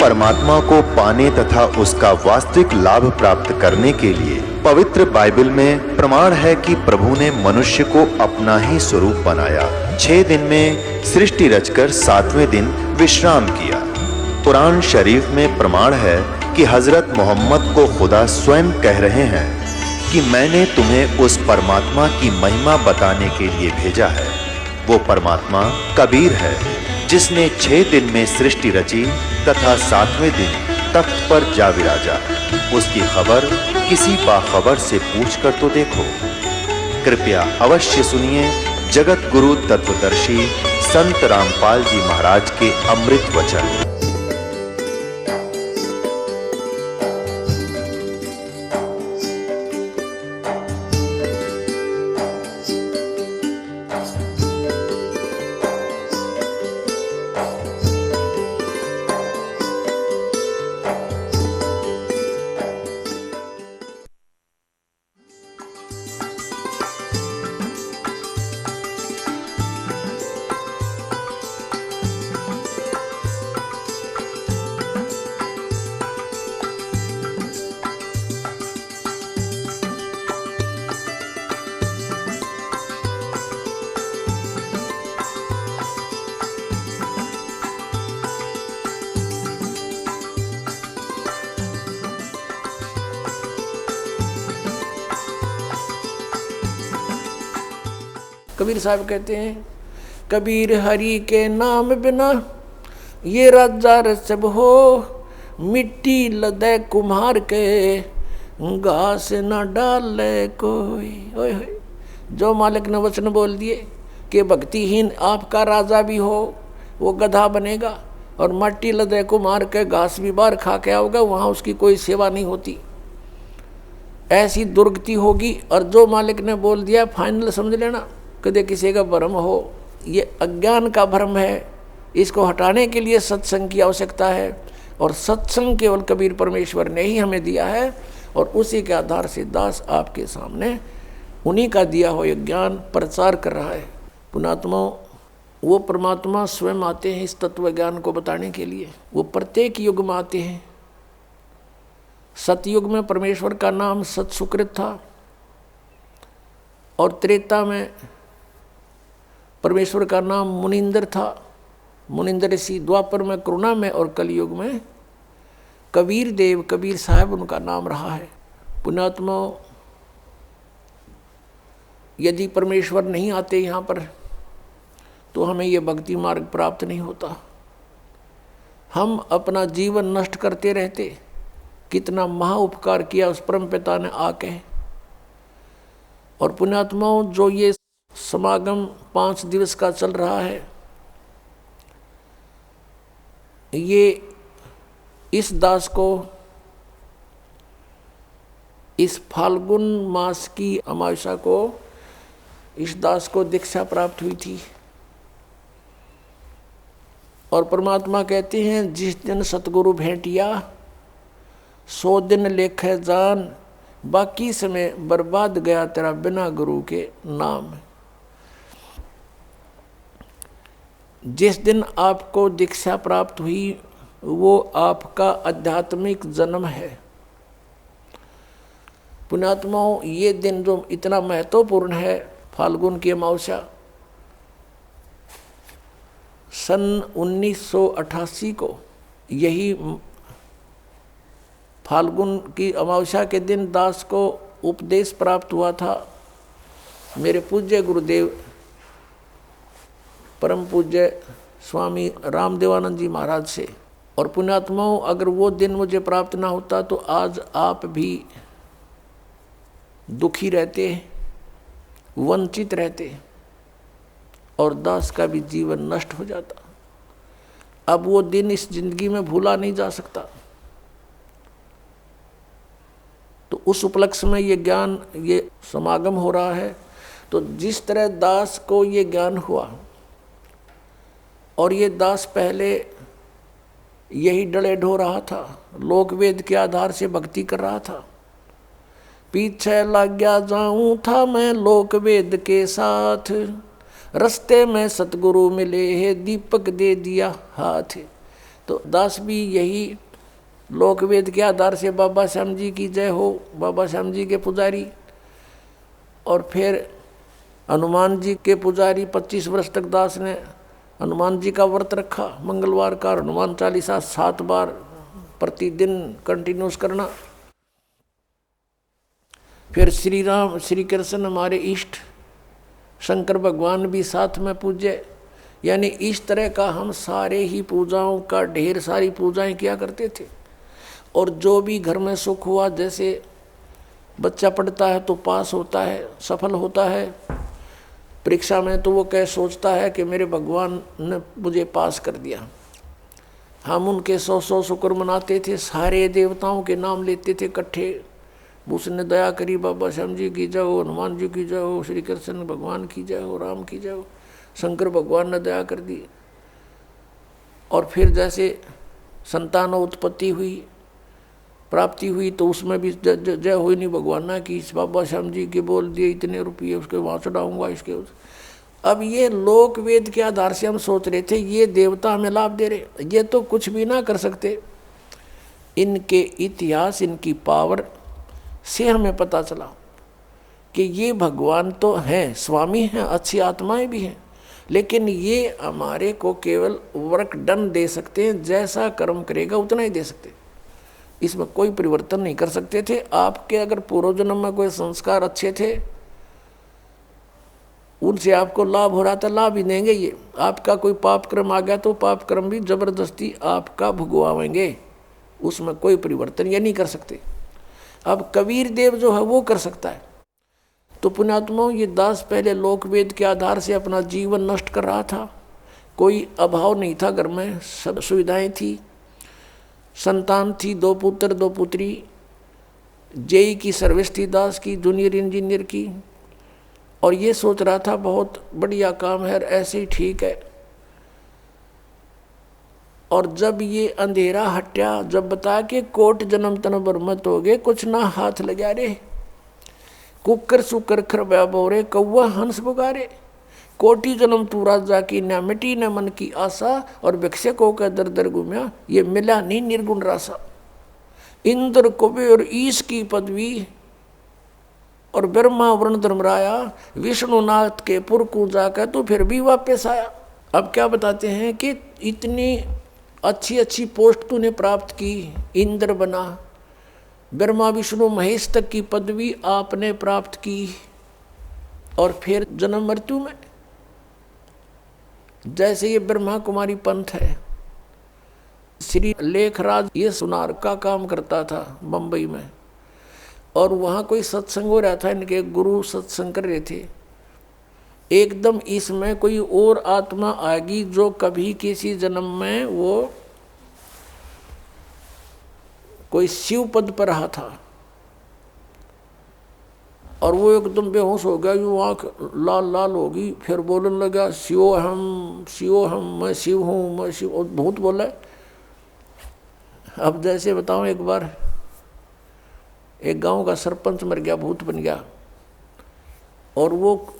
परमात्मा को पाने तथा उसका वास्तविक लाभ प्राप्त करने के लिए पवित्र बाइबल में प्रमाण है कि प्रभु ने मनुष्य को अपना ही स्वरूप बनाया। 6 दिन में सृष्टि रचकर 7वें दिन विश्राम किया। कुरान शरीफ में प्रमाण है कि हजरत मोहम्मद को खुदा स्वयं कह रहे हैं कि मैंने तुम्हें उस परमात्मा की महिमा बताने के लिए भेजा है। वो परमात्मा कबीर है जिसने 6 दिन में सृष्टि रची तथा 7वें दिन तख्त पर जा विराजा। उसकी खबर किसी बाखबर से पूछ कर तो देखो। कृपया अवश्य सुनिए जगत गुरु तत्वदर्शी संत रामपाल जी महाराज के अमृत वचन। कबीर साहब कहते हैं, कबीर हरि के नाम बिना ये राजा रसब हो, मिट्टी लदे कुम्हार के घास न डाले कोई। ओए होए, जो मालिक ने वचन बोल दिए कि भक्तिहीन आपका राजा भी हो वो गधा बनेगा और मट्टी लदे कुम्हार के घास भी बाहर खा के आओगा, वहाँ उसकी कोई सेवा नहीं होती, ऐसी दुर्गति होगी। और जो मालिक ने बोल दिया फाइनल समझ लेना, कदे किसी का भ्रम हो, ये अज्ञान का भ्रम है, इसको हटाने के लिए सत्संग की आवश्यकता है। और सत्संग केवल कबीर परमेश्वर ने ही हमें दिया है और उसी के आधार से दास आपके सामने उन्हीं का दिया हुआ ज्ञान प्रचार कर रहा है। पुणात्मा वो परमात्मा स्वयं आते हैं इस तत्व ज्ञान को बताने के लिए। वो प्रत्येक युग में आते हैं। सतयुग में परमेश्वर का नाम सत सुकृत था और त्रेता में परमेश्वर का नाम मुनिंदर था, मुनिंदर ऋषि। द्वापर में करुणा में और कलयुग में कबीर देव, कबीर साहब उनका नाम रहा है। पुण्यात्मा यदि परमेश्वर नहीं आते यहाँ पर तो हमें ये भक्ति मार्ग प्राप्त नहीं होता। हम अपना जीवन नष्ट करते रहते। कितना महा उपकार किया उस परम पिता ने आके। और पुण्यात्माओं जो ये समागम 5 दिवस का चल रहा है, ये इस दास को इस फाल्गुन मास की अमावस्या को इस दास को दीक्षा प्राप्त हुई थी। और परमात्मा कहते हैं जिस दिन सतगुरु भेंटिया 100 दिन लेखे जान, बाकी समय बर्बाद गया तेरा बिना गुरु के नाम। जिस दिन आपको दीक्षा प्राप्त हुई वो आपका आध्यात्मिक जन्म है। पुण्यात्माओं ये दिन जो इतना महत्वपूर्ण है, फाल्गुन की अमावस्या, सन 1988 को यही फाल्गुन की अमावस्या के दिन दास को उपदेश प्राप्त हुआ था मेरे पूज्य गुरुदेव परम पूज्य स्वामी रामदेवानंद जी महाराज से। और पुण्यात्माओं अगर वो दिन मुझे प्राप्त ना होता तो आज आप भी दुखी रहते, वंचित रहते और दास का भी जीवन नष्ट हो जाता। अब वो दिन इस जिंदगी में भूला नहीं जा सकता। तो उस उपलक्ष्य में ये ज्ञान, ये समागम हो रहा है। तो जिस तरह दास को ये ज्ञान हुआ और ये दास पहले यही डले ढो रहा था, लोक वेद के आधार से भक्ति कर रहा था। पीछे लग गया जाऊं था मैं लोक वेद के साथ, रास्ते में सतगुरु मिले है दीपक दे दिया हाथ। तो दास भी यही लोकवेद के आधार से बाबा श्याम जी की जय हो, बाबा श्याम जी के पुजारी, और फिर हनुमान जी के पुजारी 25 वर्ष तक दास ने हनुमान जी का व्रत रखा। मंगलवार का हनुमान चालीसा 7 बार प्रतिदिन कंटिन्यूस करना। फिर श्री राम श्री कृष्ण हमारे इष्ट, शंकर भगवान भी साथ में पूज्य। यानी इस तरह का हम सारे ही पूजाओं का ढेर सारी पूजाएं किया करते थे। और जो भी घर में सुख हुआ, जैसे बच्चा पढ़ता है तो पास होता है, सफल होता है, परीक्षा में तो वो कह सोचता है कि मेरे भगवान ने मुझे पास कर दिया। हम उनके 100 शुक्र मनाते थे, सारे देवताओं के नाम लेते थे इकट्ठे। उसने दया करी, बाबा श्याम जी की जय हो, हनुमान जी की जय हो, श्री कृष्ण भगवान की जय हो, राम की जय हो, शंकर भगवान ने दया कर दी। और फिर जैसे संतान उत्पत्ति हुई, प्राप्ति हुई, तो उसमें भी जय हुई नहीं भगवान ना की, बाबा श्याम जी के बोल दिए इतने रुपये उसके वहाँ चढ़ाऊँगा इसके। अब ये लोक वेद के आधार से हम सोच रहे थे ये देवता हमें लाभ दे रहे, ये तो कुछ भी ना कर सकते। इनके इतिहास, इनकी पावर से हमें पता चला कि ये भगवान तो हैं, स्वामी हैं, अच्छी आत्माएं भी हैं, लेकिन ये हमारे को केवल वर्क डन दे सकते हैं, जैसा कर्म करेगा उतना ही दे सकते, इसमें कोई परिवर्तन नहीं कर सकते थे। आपके अगर पूर्व जन्म में कोई संस्कार अच्छे थे, उनसे आपको लाभ हो रहा था, लाभ ही देंगे। ये आपका कोई पाप कर्म आ गया तो पाप कर्म भी जबरदस्ती आपका भुगवाएंगे, उसमें कोई परिवर्तन ये नहीं कर सकते। अब कबीर देव जो है वो कर सकता है। तो पुण्यात्माओं, ये दास पहले लोकवेद के आधार से अपना जीवन नष्ट कर रहा था। कोई अभाव नहीं था, घर में सब सुविधाएं थी, संतान थी, 2 पुत्र 2 पुत्री, जेई की सर्विस थी दास की, जूनियर इंजीनियर की, और ये सोच रहा था बहुत बढ़िया काम है, ऐसे ही ठीक है। और जब ये अंधेरा हटा, जब बता के कोट जन्म तन बरमत हो गए, कुछ ना हाथ लगा रे, कुकर सुकर खरबा बोरे, कौआ हंस पुकारे, कोटि जन्म तू राजा की, न मिटी न मन की आशा, और भिक्षकों का दर दर घूमया, ये मिला नहीं निर्गुण रासा। इंद्र कुबेर ईश की पदवी, और ब्रह्मा वरुण धर्मराया, विष्णुनाथ के पुर को जाकर तो फिर भी वापस आया। अब क्या बताते हैं कि इतनी अच्छी अच्छी पोस्ट तूने प्राप्त की, इंद्र बना, ब्रह्मा विष्णु महेश तक की पदवी आपने प्राप्त की, और फिर जन्म मृत्यु में जैसे ये ब्रह्मा कुमारी पंथ है। श्री लेखराज ये सुनार का काम करता था बंबई में, और वहाँ कोई सत्संग हो रहा था, इनके गुरु सत्संग कर रहे थे। एकदम इसमें कोई और आत्मा आएगी जो कभी किसी जन्म में वो कोई शिव पद पर रहा था, और वो एकदम बेहोश हो गया, यूँ आँख लाल लाल होगी, फिर बोलने लगा शिव हम, मैं शिव हूँ, मैं शिव, और भूत बोला। अब जैसे बताऊँ, एक बार एक गांव का सरपंच मर गया, भूत बन गया, और वो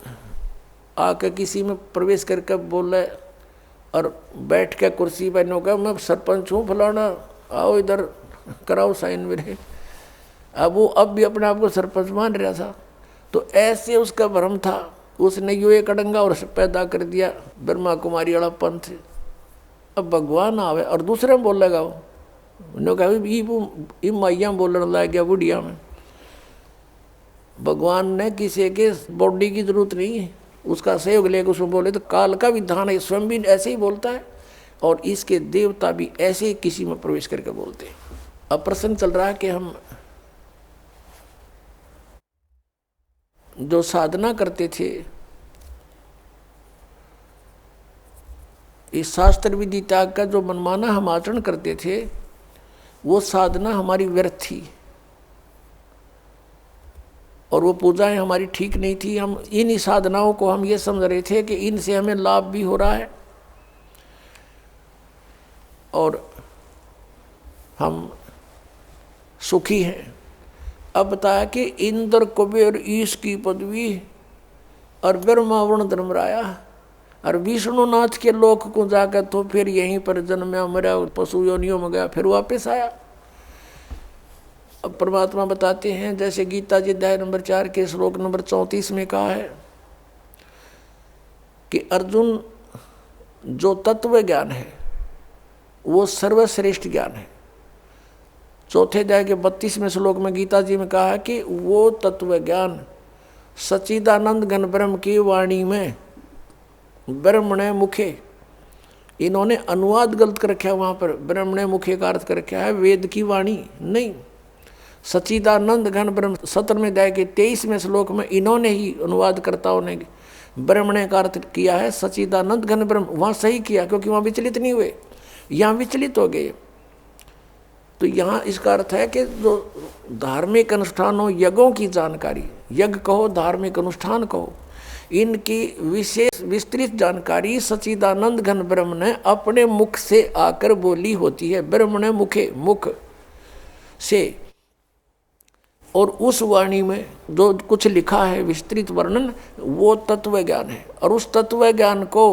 आके किसी में प्रवेश करके बोले और बैठ के कुर्सी पर नौका, मैं सरपंच हूँ फलाना, आओ इधर कराओ साइन मेरे। अब वो अब भी अपने आप को सरपंच मान रहा था। तो ऐसे उसका भ्रम था, उसने यू एक अड़ंगा और पैदा कर दिया ब्रह्मा कुमारी वाला पंथ। अब भगवान आवे और दूसरे में बोल लगा, उन्होंने कहा माइया बोलने लग गया बुढ़िया में। भगवान ने किसी के बॉडी की जरूरत नहीं है, उसका सहयोग लेकर उसमें बोले तो काल का विधान है, स्वयं भी ऐसे ही बोलता है, और इसके देवता भी ऐसे ही किसी में प्रवेश करके बोलते हैं। अब प्रश्न चल रहा है कि हम जो साधना करते थे, इस शास्त्र विधि त्याग का जो मनमाना हम आचरण करते थे, वो साधना हमारी व्यर्थ थी, और वो पूजाएं हमारी ठीक नहीं थी। हम इन साधनाओं को हम ये समझ रहे थे कि इनसे हमें लाभ भी हो रहा है, और हम सुखी हैं। अब बताया कि इंद्र कुबेर ईश की पदवी, और ब्रह्मा वरुण धर्मराया, और विष्णुनाथ के लोक को जाकर तो फिर यहीं पर जन्मा मरा, पशु योनियों में गया, फिर वापस आया। अब परमात्मा बताते हैं, जैसे गीता जी अध्याय नंबर 4 के श्लोक नंबर 34 में कहा है कि अर्जुन, जो तत्व ज्ञान है वो सर्वश्रेष्ठ ज्ञान है। चौथे अध्याय के 32वें श्लोक में गीता जी में कहा है कि वो तत्व ज्ञान सच्चिदानंद घन ब्रह्म की वाणी में ब्रह्मणे मुखे, इन्होंने अनुवाद गलत कर रखा है वहाँ पर, ब्रह्मणे मुखे का अर्थ कर रखा है वेद की वाणी नहीं, सच्चिदानंद घन ब्रह्म। 17वें अध्याय के 23वें श्लोक में इन्होंने ही अनुवादकर्ताओं ने ब्रह्मणे का अर्थ किया है सच्चिदानंद घन ब्रह्म। वहाँ सही किया क्योंकि वहाँ विचलित नहीं हुए, यहाँ विचलित हो गए। तो यहाँ इसका अर्थ है कि जो धार्मिक अनुष्ठानों यज्ञों की जानकारी, यज्ञ कहो धार्मिक अनुष्ठान कहो, इनकी विशेष विस्तृत जानकारी सच्चिदानंद घन ब्रह्म ने अपने मुख से आकर बोली होती है। ब्रह्म ने मुखे, मुख से, और उस वाणी में जो कुछ लिखा है विस्तृत वर्णन, वो तत्व ज्ञान है। और उस तत्व ज्ञान को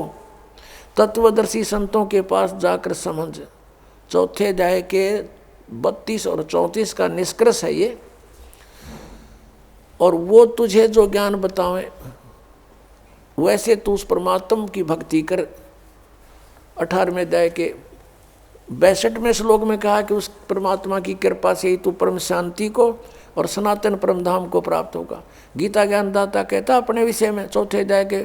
तत्वदर्शी संतों के पास जाकर समझ। चौथे अध्याय के 32 और 34 का निष्कर्ष है ये। और वो तुझे जो ज्ञान बतावे वैसे तू उस परमात्मा की भक्ति कर। 18वें अध्याय के 62वें श्लोक में कहा कि उस परमात्मा की कृपा से ही तू परम शांति को और सनातन परम धाम को प्राप्त होगा। गीता ज्ञानदाता कहता अपने विषय में चौथे अध्याय के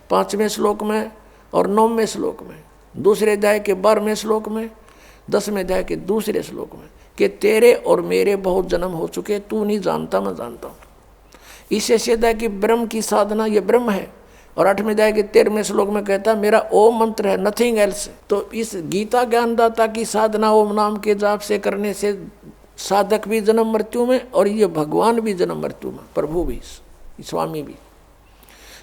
5वें श्लोक में और 9वें श्लोक में, दूसरे अध्याय के 12वें श्लोक में, 10वें अध्याय के दूसरे श्लोक में कि तेरे और मेरे बहुत जन्म हो चुके, तू नहीं जानता मैं जानता हूँ। इससे सिद्ध है कि ब्रह्म की साधना ये ब्रह्म है। और 8वें अध्याय के 13वें श्लोक में कहता मेरा ओम मंत्र है, नथिंग एल्स। तो इस गीता ज्ञानदाता की साधना ओम नाम के जाप से करने से साधक भी जन्म मृत्यु में और ये भगवान भी जन्म मृत्यु में, प्रभु भी, स्वामी भी।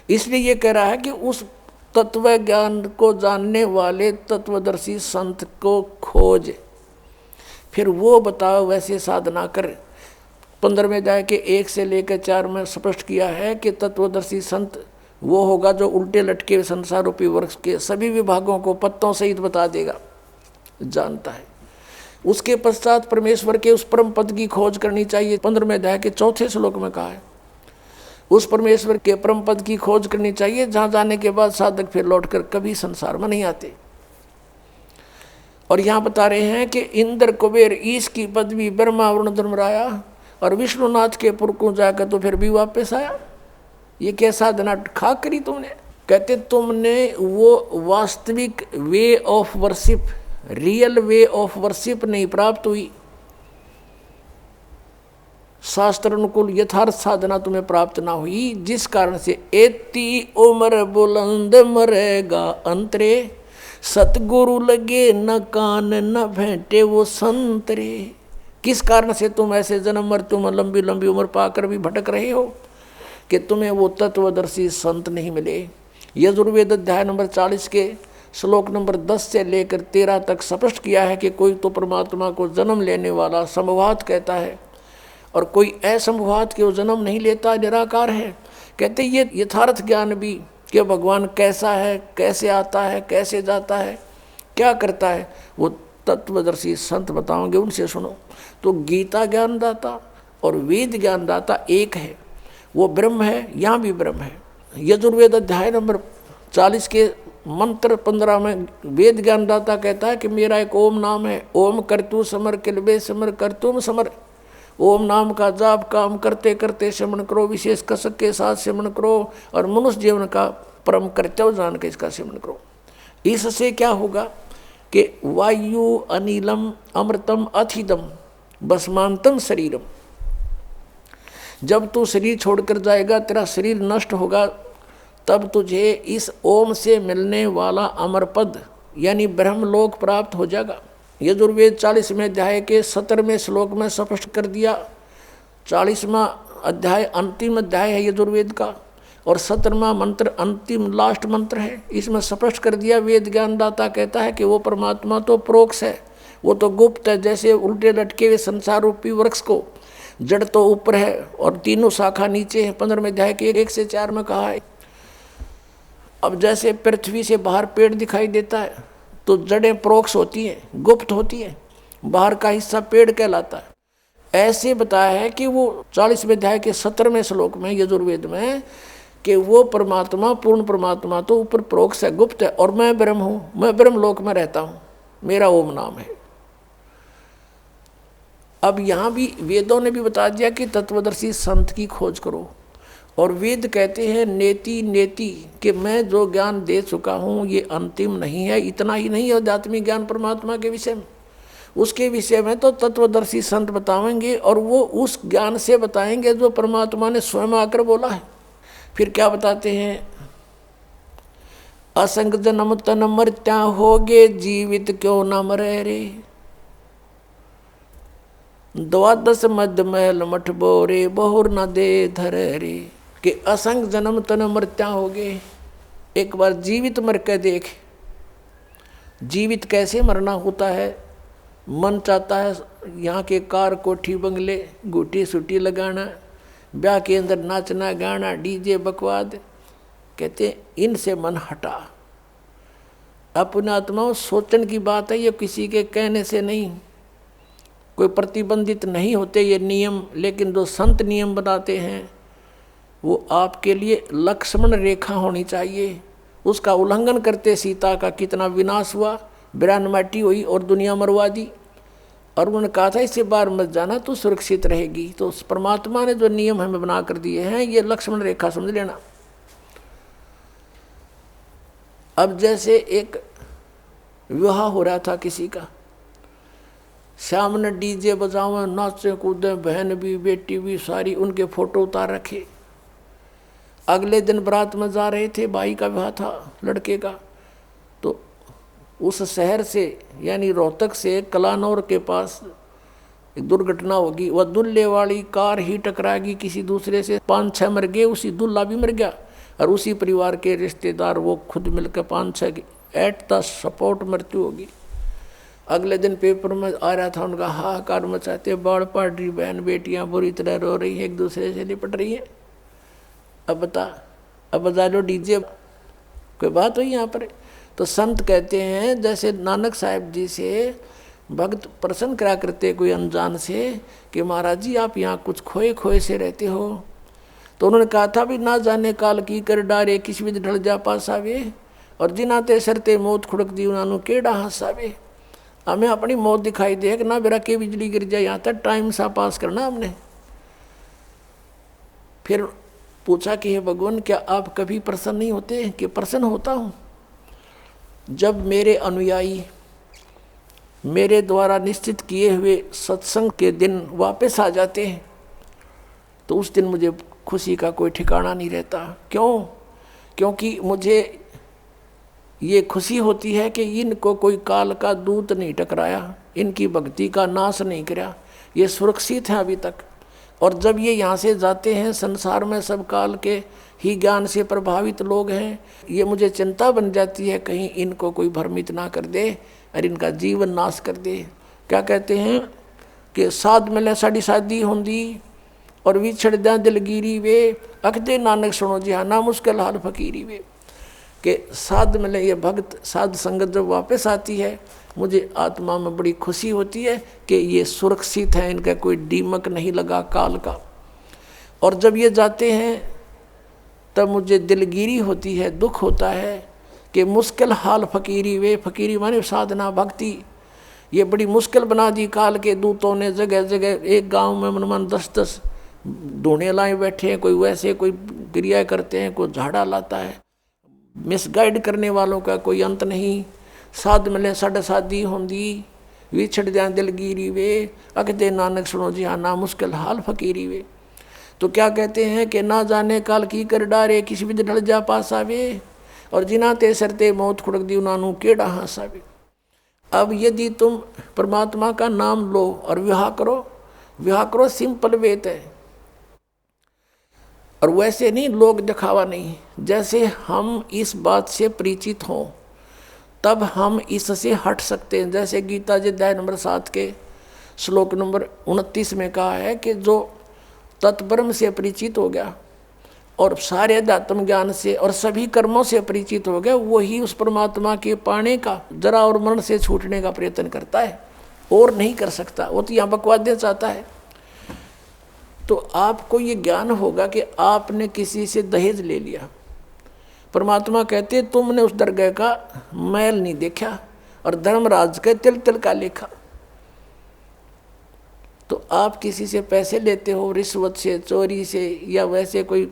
इसलिए ये कह रहा है कि उस तत्व ज्ञान को जानने वाले तत्वदर्शी संत को खोज, फिर वो बताओ वैसे साधना कर। 15वें अध्याय के 1 से लेकर 4 में स्पष्ट किया है कि तत्वदर्शी संत वो होगा जो उल्टे लटके संसार रूपी वृक्ष के सभी विभागों को पत्तों सहित बता देगा, जानता है। उसके पश्चात परमेश्वर के उस परम पद की खोज करनी चाहिए। 15वें अध्याय के 4थे श्लोक में कहा है उस परमेश्वर के परम पद की खोज करनी चाहिए, जहाँ जाने के बाद साधक फिर लौटकर कभी संसार में नहीं आते। और यहाँ बता रहे हैं कि इंद्र कुबेर ईश की पदवी ब्रह्मा वरुण धर्मराया और विष्णुनाथ के पुर को जाकर तो फिर भी वापस आया। ये क्या साधना खा करी तुमने? कहते तुमने वो वास्तविक way of worship, real way of worship नहीं प्राप्त हुई, शास्त्र अनुकूल यथार्थ साधना तुम्हें प्राप्त ना हुई, जिस कारण से एती उम्र बुलंद मरेगा अंतरे, सतगुरु लगे न कान न भेंटे वो संतरे। किस कारण से तुम ऐसे जन्म मृत्यु में लंबी लंबी उम्र पाकर भी भटक रहे हो कि तुम्हें वो तत्वदर्शी संत नहीं मिले। यजुर्वेद अध्याय नंबर 40 के श्लोक नंबर 10 से लेकर 13 तक स्पष्ट किया है कि कोई तो परमात्मा को जन्म लेने वाला संभवात कहता है और कोई असंभवात के वो जन्म नहीं लेता, निराकार है। कहते ये यथार्थ ज्ञान भी कि भगवान कैसा है, कैसे आता है, कैसे जाता है, क्या करता है, वो तत्वदर्शी संत बताओगे, उनसे सुनो। तो गीता ज्ञानदाता और वेद ज्ञानदाता एक है, वो ब्रह्म है, यहाँ भी ब्रह्म है। यजुर्वेद अध्याय नंबर 40 के मंत्र 15 में वेद ज्ञानदाता कहता है कि मेरा एक ओम नाम है, ओम करतु समर किलबे समर करतुम समर। ओम नाम का जाप काम करते करते सेवन करो, विशेष कसक के साथ सेवन करो और मनुष्य जीवन का परम कर्तव्य जान के इसका सेवन करो। इससे क्या होगा कि वायु अनिलम अमृतम अथिदम भस्मांतम शरीरम। जब तू शरीर छोड़कर जाएगा, तेरा शरीर नष्ट होगा, तब तुझे इस ओम से मिलने वाला अमर पद यानी ब्रह्मलोक प्राप्त हो जाएगा। यजुर्वेद 40वें अध्याय के 17वें श्लोक में स्पष्ट कर दिया। 40वां अध्याय अंतिम अध्याय है यजुर्वेद का और 17वां मंत्र अंतिम लास्ट मंत्र है। इसमें स्पष्ट कर दिया, वेद ज्ञानदाता कहता है कि वो परमात्मा तो प्रोक्ष है, वो तो गुप्त है। जैसे उल्टे लटके हुए संसार रूपी वृक्ष को जड़ तो ऊपर है और तीनों शाखा नीचे है। 15वें अध्याय के 1 से 4 में कहा है अब जैसे पृथ्वी से बाहर पेड़ दिखाई देता है तो जड़ें प्रोक्ष होती हैं, गुप्त होती हैं, बाहर का हिस्सा पेड़ कहलाता है। ऐसे बताया है कि वो 40वें अध्याय के 17वें श्लोक में यजुर्वेद में कि वो परमात्मा, पूर्ण परमात्मा तो ऊपर प्रोक्ष है, गुप्त है, और मैं ब्रह्म हूँ, मैं ब्रह्म लोक में रहता हूँ, मेरा ओम नाम है। अब यहाँ भी वेदों ने भी बता दिया कि तत्वदर्शी संत की खोज करो, और वेद कहते हैं नेति नेति कि मैं जो ज्ञान दे चुका हूँ ये अंतिम नहीं है। इतना ही नहीं है आध्यात्मिक ज्ञान परमात्मा के विषय में, उसके विषय में तो तत्वदर्शी संत बताएंगे, और वो उस ज्ञान से बताएंगे जो परमात्मा ने स्वयं आकर बोला है। फिर क्या बताते हैं, असंग जन्म तन मर्त्या होगे, जीवित क्यों न मरे रे, द्वादश मध्य महल मठ बोरे, बहुर न दे धर रे, कि असंग जन्म तन मर्त्या होगे। एक बार जीवित मर के देख, जीवित कैसे मरना होता है। मन चाहता है यहाँ के कार कोठी बंगले, गुटी सुटी लगाना, ब्याह के अंदर नाचना गाना, डीजे बकवाद, कहते इनसे मन हटा। अपना आत्मा सोचने की बात है, ये किसी के कहने से नहीं, कोई प्रतिबंधित नहीं होते ये नियम, लेकिन जो संत नियम बनाते हैं वो आपके लिए लक्ष्मण रेखा होनी चाहिए। उसका उल्लंघन करते सीता का कितना विनाश हुआ, बिरान माटी हुई और दुनिया मरवा दी। और उन्होंने कहा था इससे बाहर मत जाना तो सुरक्षित रहेगी। तो उस परमात्मा ने जो नियम हमें बना कर दिए हैं ये लक्ष्मण रेखा समझ लेना। अब जैसे एक विवाह हो रहा था किसी का, सामने डीजे बजावे, नाचे कूदे, बहन भी बेटी भी सारी, उनके फोटो उतार रखे। अगले दिन बारात में जा रहे थे, भाई का विवाह था लड़के का, तो उस शहर से यानी रोहतक से कलानौर के पास एक दुर्घटना होगी। वह दूल्हे वाली कार ही टकराएगी किसी दूसरे से, 5-6 मर गए, उसी दूल्हा भी मर गया, और उसी परिवार के रिश्तेदार वो खुद मिलकर 5-6 एट द सपोर्ट मृत्यु होगी। अगले दिन पेपर में आ रहा था उनका हाहाकार मचाते, बाढ़ पड़ रही, बहन बेटियां बुरी तरह रो रही है, एक दूसरे से निपट रही है। अब बता लो डीजे, कोई बात हुई यहाँ पर। तो संत कहते हैं जैसे नानक साहब जी से भक्त प्रश्न करा करते कोई अनजान से कि महाराज जी आप यहाँ कुछ खोए खोए से रहते हो, तो उन्होंने कहा था भी ना जाने काल की कर डारे, किसी भी ढल जा पास आवे, और जिनाते सरते मौत खुड़क दी उन्होंने केड़ा हंसावे। हमें अपनी मौत दिखाई दे ना बेरा के बिजली गिर जाए, यहाँ तक टाइम सा पास करना हमने। फिर पूछा कि हे भगवान क्या आप कभी प्रसन्न नहीं होते? कि प्रसन्न होता हूँ जब मेरे अनुयायी मेरे द्वारा निश्चित किए हुए सत्संग के दिन वापस आ जाते हैं, तो उस दिन मुझे खुशी का कोई ठिकाना नहीं रहता। क्यों? क्योंकि मुझे ये खुशी होती है कि इनको कोई काल का दूत नहीं टकराया, इनकी भक्ति का नाश नहीं किया, ये सुरक्षित हैं अभी तक। और जब ये यहाँ से जाते हैं, संसार में सब काल के ही ज्ञान से प्रभावित लोग हैं, ये मुझे चिंता बन जाती है कहीं इनको कोई भ्रमित ना कर दे और इनका जीवन नाश कर दे। क्या कहते हैं कि साध मिले साड़ी शादी होंदी और विछड़ दें दिलगिरी वे, अखदे नानक सुनो जी हाँ ना मुश्किल हाल फकीरी वे। कि साध मिले, ये भक्त साध संगत जब वापस आती है, मुझे आत्मा में बड़ी खुशी होती है कि ये सुरक्षित हैं, इनका कोई दीमक नहीं लगा काल का। और जब ये जाते हैं तब मुझे दिलगिरी होती है, दुख होता है कि मुश्किल हाल फकीरी वे, फकीरी माने साधना भक्ति, ये बड़ी मुश्किल बना दी काल के दूतों ने। जगह जगह एक गांव में मन 10-10 ढूंढे लाए बैठे हैं, कोई वैसे कोई क्रिया करते हैं, कोई झाड़ा लाता है, मिसगाइड करने वालों का कोई अंत नहीं। साध मिले साढ़े शादी होंदी, विछड़ जाए दिलगिरी वे, अखदे नानक सुनो जी हाँ ना मुश्किल हाल फकीरी वे। तो क्या कहते हैं कि ना जाने काल की कर डारे, किसी भी ढल जा पास आवे, और जिनाते सरते मौत खुड़क दी उन्होंने केड़ा हंसावे। अब यदि तुम परमात्मा का नाम लो और विवाह करो सिंपल वेत है, और वैसे नहीं लोग दिखावा नहीं। जैसे हम इस बात से परिचित हों तब हम इससे हट सकते हैं। जैसे गीता जी अध्याय नंबर 7 के श्लोक नंबर 29 में कहा है कि जो तत्ब्रह्म से परिचित हो गया और सारे अध्यात्म ज्ञान से और सभी कर्मों से परिचित हो गया, वही उस परमात्मा के पाने का, जरा और मरण से छूटने का प्रयत्न करता है, और नहीं कर सकता। वो तो यहाँ बकवाद चाहता है। तो आपको ये ज्ञान होगा कि आपने किसी से दहेज ले लिया। परमात्मा कहते तुमने उस दरगाह का मैल नहीं देखा और धर्मराज के तिल तिल का लेखा। तो आप किसी से पैसे लेते हो, रिश्वत से, चोरी से, या वैसे कोई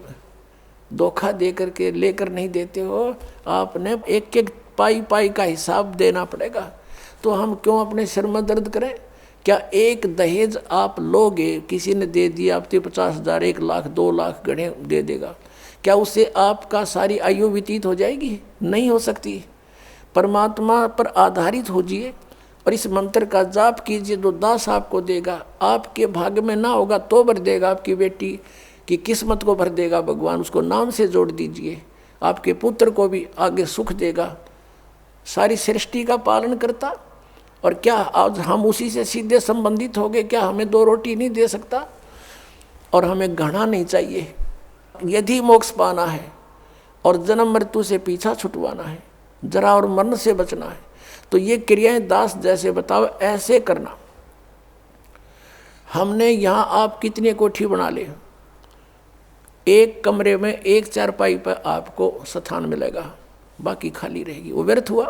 धोखा दे करके लेकर नहीं देते हो, आपने एक एक पाई पाई का हिसाब देना पड़ेगा। तो हम क्यों अपने सिर में दर्द करें? क्या एक दहेज आप लोगे, किसी ने दे दिया, आप 50,000, 1 लाख, 2 लाख गणे दे देगा, क्या उससे आपका सारी आयु व्यतीत हो जाएगी? नहीं हो सकती। परमात्मा पर आधारित होजिए और इस मंत्र का जाप कीजिए, तो दास आपको देगा। आपके भाग्य में ना होगा तो भर देगा, आपकी बेटी की किस्मत को भर देगा भगवान, उसको नाम से जोड़ दीजिए। आपके पुत्र को भी आगे सुख देगा। सारी सृष्टि का पालन करता, और क्या आज हम उसी से सीधे संबंधित हो गए? क्या हमें 2 रोटी नहीं दे सकता? और हमें घृणा नहीं चाहिए। यदि मोक्ष पाना है और जन्म मृत्यु से पीछा छुटवाना है, जरा और मरण से बचना है, तो ये क्रियाएं दास जैसे बताओ ऐसे करना। हमने यहाँ आप कितनी कोठी बना ले, एक कमरे में एक चारपाई पर आपको स्थान मिलेगा, बाकी खाली रहेगी। वो व्यर्थ हुआ।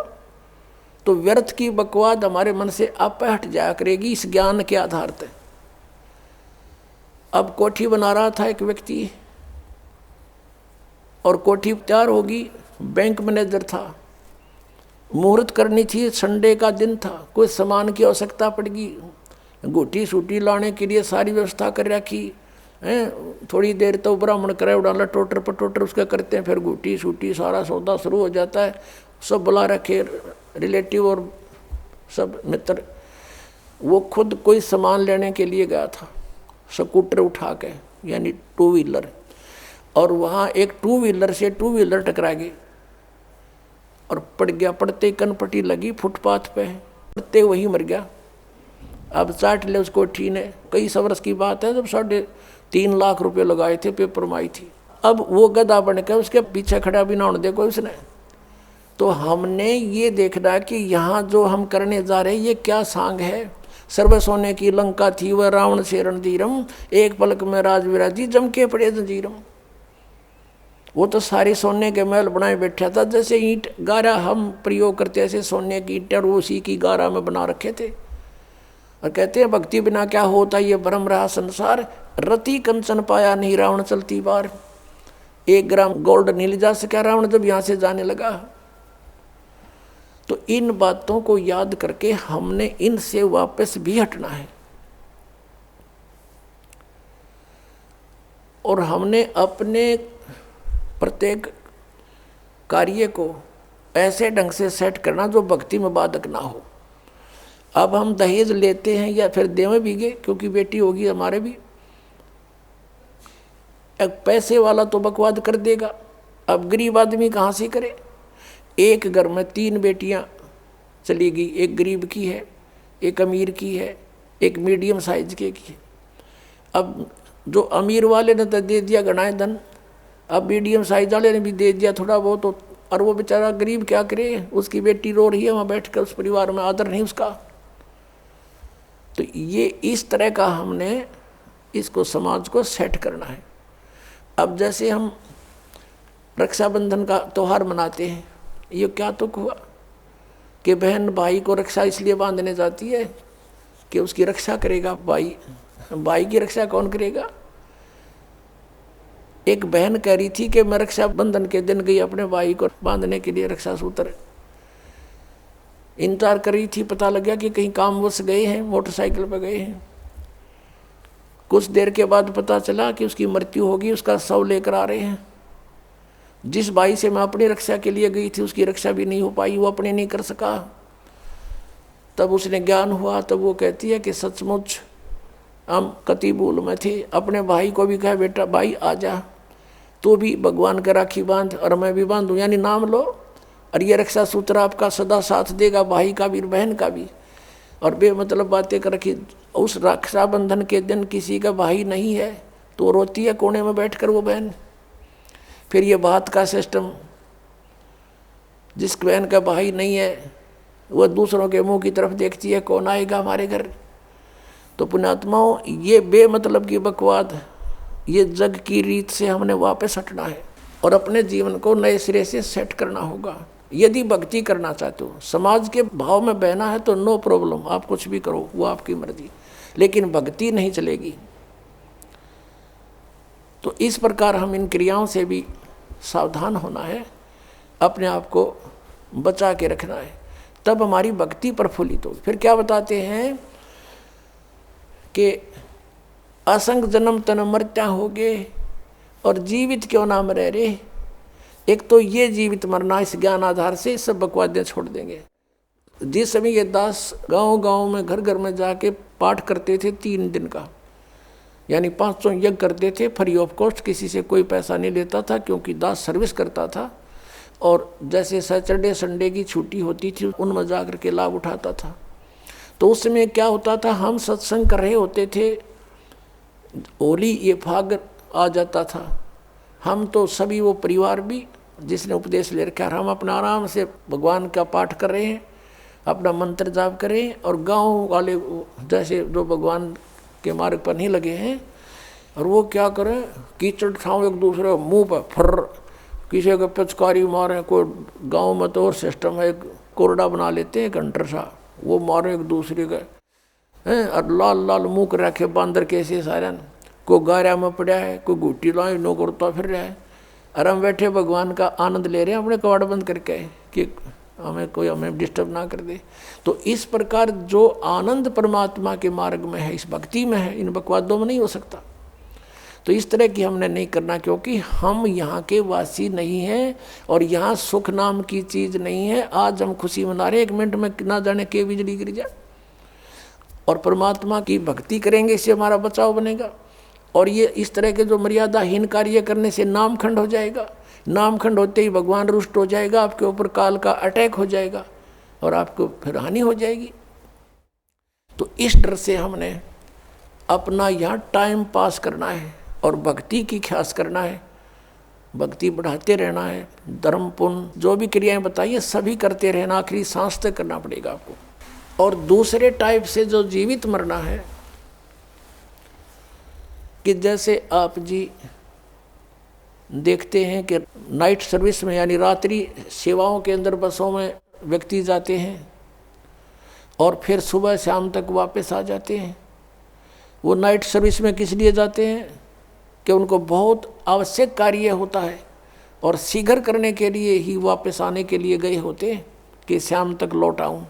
तो व्यर्थ की बकवाद हमारे मन से आप हट जाया करेगी इस ज्ञान के आधार पर। अब कोठी बना रहा था एक व्यक्ति, और कोठी तैयार होगी, बैंक मैनेजर था, मुहूर्त करनी थी, संडे का दिन था, कोई सामान की आवश्यकता पड़गी, गोटी सूटी लाने के लिए सारी व्यवस्था कर रखी हैं। थोड़ी देर तो ब्राह्मण करे उड़ाला टोटर पटोटर उसका करते हैं, फिर गोटी सूटी सारा सौदा शुरू हो जाता है। सब बुला रखे रिलेटिव और सब मित्र। वो खुद कोई सामान लेने के लिए गया था, स्कूटर उठा के, यानी 2 व्हीलर, और वहाँ एक 2 व्हीलर से 2 व्हीलर टकरा गई और पड़ गया। पड़ते कनपट्टी लगी फुटपाथ पे, पड़ते वही मर गया। अब चाट ले उसको कोठी ने। कई वर्ष की बात है, जब 3.5 लाख रुपए लगाए थे, पेपर में आई थी। अब वो गधा बन के उसके पीछे खड़ा भी ना होने दे कोई उसने। तो हमने ये देखना कि यहाँ जो हम करने जा रहे हैं ये क्या सांग है। सर्व सोने की लंका थी वह रावण से रणधीरम, एक पलक में राज विराजी जम के पड़े जंजीरम। वो तो सारे सोने के महल बनाए बैठा था, जैसे ईंट गारा हम प्रयोग करते ऐसे सोने की ईंट, और उसी की गारा में बना रखे थे। और कहते हैं भक्ति बिना क्या होता ये भ्रम रहा संसार, रति कंचन पाया नहीं रावण चलती बार। 1 ग्राम गोल्ड नहीं ले जा सका रावण जब यहाँ से जाने लगा। तो इन बातों को याद करके हमने इनसे वापस भी हटना है, और हमने अपने प्रत्येक कार्य को ऐसे ढंग से सेट करना जो भक्ति में बाधक ना हो। अब हम दहेज लेते हैं या फिर देवे भी गए, क्योंकि बेटी होगी हमारे भी। एक पैसे वाला तो बकवाद कर देगा, अब गरीब आदमी कहाँ से करे। एक घर में 3 बेटियां चली गई, एक गरीब की है, एक अमीर की है, एक मीडियम साइज की है। अब जो अमीर वाले ने तो दे दिया गणाए धन, अब मीडियम साइज वाले ने भी दे दिया थोड़ा बहुत, और वो बेचारा गरीब क्या करे, उसकी बेटी रो रही है वहाँ बैठ कर, उस परिवार में आदर नहीं उसका। तो ये इस तरह का हमने इसको समाज को सेट करना है। अब जैसे हम रक्षाबंधन का त्यौहार मनाते हैं, ये क्या तुक हुआ कि बहन भाई को रक्षा इसलिए बांधने जाती है कि उसकी रक्षा करेगा भाई। भाई की रक्षा कौन करेगा? एक बहन कह रही थी कि मैं रक्षाबंधन के दिन गई अपने भाई को बांधने के लिए, रक्षा सूत्र इंतजार कर रही थी। पता लग गया कि कहीं कामवश गए हैं, मोटरसाइकिल पर गए हैं। कुछ देर के बाद पता चला कि उसकी मृत्यु होगी, उसका शव लेकर आ रहे हैं। जिस भाई से मैं अपनी रक्षा के लिए गई थी उसकी रक्षा भी नहीं हो पाई, वो अपने नहीं कर सका। तब उसने ज्ञान हुआ, तब वो कहती है कि सचमुच हम कति भूल में थे। अपने भाई को भी कहा बेटा भाई आ जा, तो भी भगवान का राखी बांध और मैं भी बांधूँ, यानी नाम लो, और ये रक्षा सूत्र आपका सदा साथ देगा, भाई का भी बहन का भी। और बेमतलब बातें कर रखी। उस रक्षाबंधन के दिन किसी का भाई नहीं है तो रोती है कोने में बैठकर वो बहन। फिर ये बात का सिस्टम, जिस बहन का भाई नहीं है वह दूसरों के मुंह की तरफ देखती है, कौन आएगा हमारे घर। तो पुण्यात्माओं, ये बेमतलब की बकवाद, ये जग की रीत से हमने वापस हटना है और अपने जीवन को नए सिरे से सेट करना होगा। यदि भक्ति करना चाहते हो, समाज के भाव में बहना है तो नो प्रॉब्लम, आप कुछ भी करो, वो आपकी मर्जी, लेकिन भक्ति नहीं चलेगी। तो इस प्रकार हम इन क्रियाओं से भी सावधान होना है, अपने आप को बचा के रखना है, तब हमारी भक्ति प्रफुल्लित होगी। फिर क्या बताते हैं कि असंग जन्म तन मरत्या होगे और जीवित क्यों ना मरे रे। एक तो ये जीवित मरना, इस ज्ञान आधार से सब बकवादियाँ छोड़ देंगे। जिस समय ये दास गांव-गांव में घर घर में जाके पाठ करते थे 3 दिन का, यानी 500 यज्ञ करते थे फ्री ऑफ कॉस्ट, किसी से कोई पैसा नहीं लेता था, क्योंकि दास सर्विस करता था। और जैसे सैटरडे संडे की छुट्टी होती थी उनमें जा कर के लाभ उठाता था। तो उस समय क्या होता था, हम सत्संग कर रहे होते थे, होली ये फाग आ जाता था, हम तो सभी वो परिवार भी जिसने उपदेश ले रखा है, हम अपना आराम से भगवान का पाठ कर रहे हैं, अपना मंत्र जाप करें, और गांव वाले जैसे जो भगवान के मार्ग पर नहीं लगे हैं, और वो क्या करें, कीचड़ छाँव एक दूसरे मुंह पर फर, किसी को पिचकारी मारें। कोई गांव में तो और सिस्टम है, एक कोरडा बना लेते हैं घंटर सा, वो मारे एक दूसरे का हैं, और लाल लाल मुँह कर रखे बांदर कैसे सारे, कोई गारा में पड़ा है, कोई घुट्टी लाई नो करता फिर रहा है, और हम बैठे भगवान का आनंद ले रहे हैं अपने कवाड़ बंद करके कि हमें डिस्टर्ब ना कर दे। तो इस प्रकार जो आनंद परमात्मा के मार्ग में है, इस भक्ति में है, इन बकवादों में नहीं हो सकता। तो इस तरह की हमने नहीं करना, क्योंकि हम यहाँ के वासी नहीं हैं और यहाँ सुख नाम की चीज़ नहीं है। आज हम खुशी मना रहे, 1 मिनट में ना जाने के बिजली गिर जाए। और परमात्मा की भक्ति करेंगे, इससे हमारा बचाव बनेगा। और ये इस तरह के जो मर्यादाहीन कार्य करने से नामखंड हो जाएगा, नामखंड होते ही भगवान रुष्ट हो जाएगा, आपके ऊपर काल का अटैक हो जाएगा और आपको फिर हानि हो जाएगी। तो इस डर से हमने अपना यहाँ टाइम पास करना है और भक्ति की ख्यास करना है, भक्ति बढ़ाते रहना है, धर्म पुण्य जो भी क्रियाएं बताइए सभी करते रहना, आखिरी सांस तक करना पड़ेगा आपको। और दूसरे टाइप से जो जीवित मरना है, कि जैसे आप जी देखते हैं कि नाइट सर्विस में यानी रात्रि सेवाओं के अंदर बसों में व्यक्ति जाते हैं और फिर सुबह शाम तक वापस आ जाते हैं। वो नाइट सर्विस में किस लिए जाते हैं कि उनको बहुत आवश्यक कार्य होता है और शीघ्र करने के लिए ही वापस आने के लिए गए होते हैं कि शाम तक लौट आऊँ।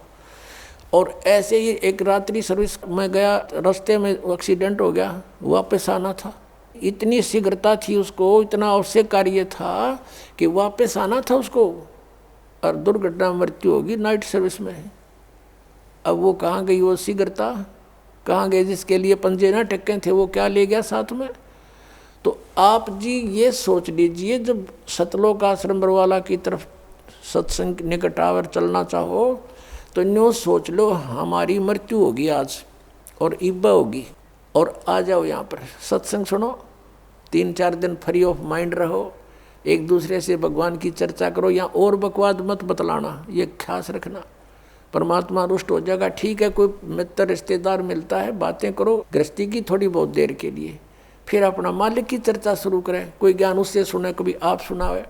और ऐसे ही एक रात्रि सर्विस में गया, रास्ते में एक्सीडेंट हो गया, वापस आना था, इतनी शीघ्रता थी उसको, इतना आवश्यक कार्य था कि वापस आना था उसको, और दुर्घटना मृत्यु होगी नाइट सर्विस में। अब वो कहाँ गई वो शीघ्रता, कहाँ गए जिसके लिए पंजे ना टक्के थे, वो क्या ले गया साथ में। तो आप जी ये सोच लीजिए, जब सतलोक आश्रम बरवाला की तरफ सत्संग निकट आवर चलना चाहो तो न्यू सोच लो हमारी मृत्यु होगी आज और इब्बा होगी, और आ जाओ यहाँ पर सत्संग सुनो, 3-4 दिन फ्री ऑफ माइंड रहो, एक दूसरे से भगवान की चर्चा करो, यहाँ और बकवाद मत बतलाना, ये ख्यास रखना, परमात्मा रुष्ट हो जाएगा। ठीक है, कोई मित्र रिश्तेदार मिलता है, बातें करो गृहस्थी की थोड़ी बहुत देर के लिए, फिर अपना मालिक की चर्चा शुरू करें, कोई ज्ञान उससे सुने, कभी आप सुनावे,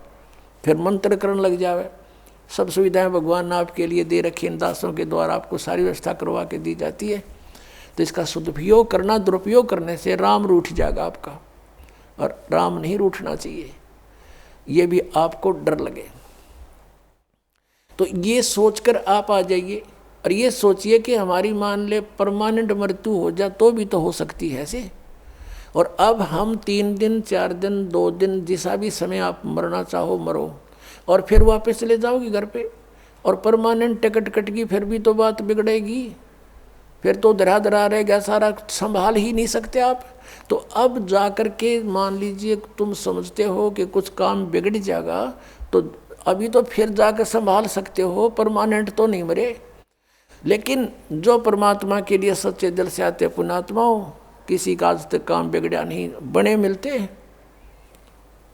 फिर मंत्र करने लग जावे। सब सुविधाएं भगवान ने आपके लिए दे रखी, इन दासों के द्वारा आपको सारी व्यवस्था करवा के दी जाती है। तो इसका सदुपयोग करना, दुरुपयोग करने से राम रूठ जाएगा आपका, और राम नहीं रूठना चाहिए, ये भी आपको डर लगे। तो ये सोचकर आप आ जाइए और ये सोचिए कि हमारी मान ले परमानेंट मृत्यु हो जाए तो भी तो हो सकती है ऐसे। और अब हम 3 दिन 4 दिन 2 दिन जिसा भी समय आप मरना चाहो मरो, और फिर वापस चले जाओगे घर पे, और परमानेंट टिकट कटेगी, फिर भी तो बात बिगड़ेगी, फिर तो धरा रहेगा सारा, संभाल ही नहीं सकते आप। तो अब जा कर के मान लीजिए तुम समझते हो कि कुछ काम बिगड़ जाएगा, तो अभी तो फिर जाकर संभाल सकते हो, परमानेंट तो नहीं मरे। लेकिन जो परमात्मा के लिए सच्चे दिल से आते पुण्यात्माओं, किसी का आज तक काम बिगड़ा नहीं, बने मिलते हैं,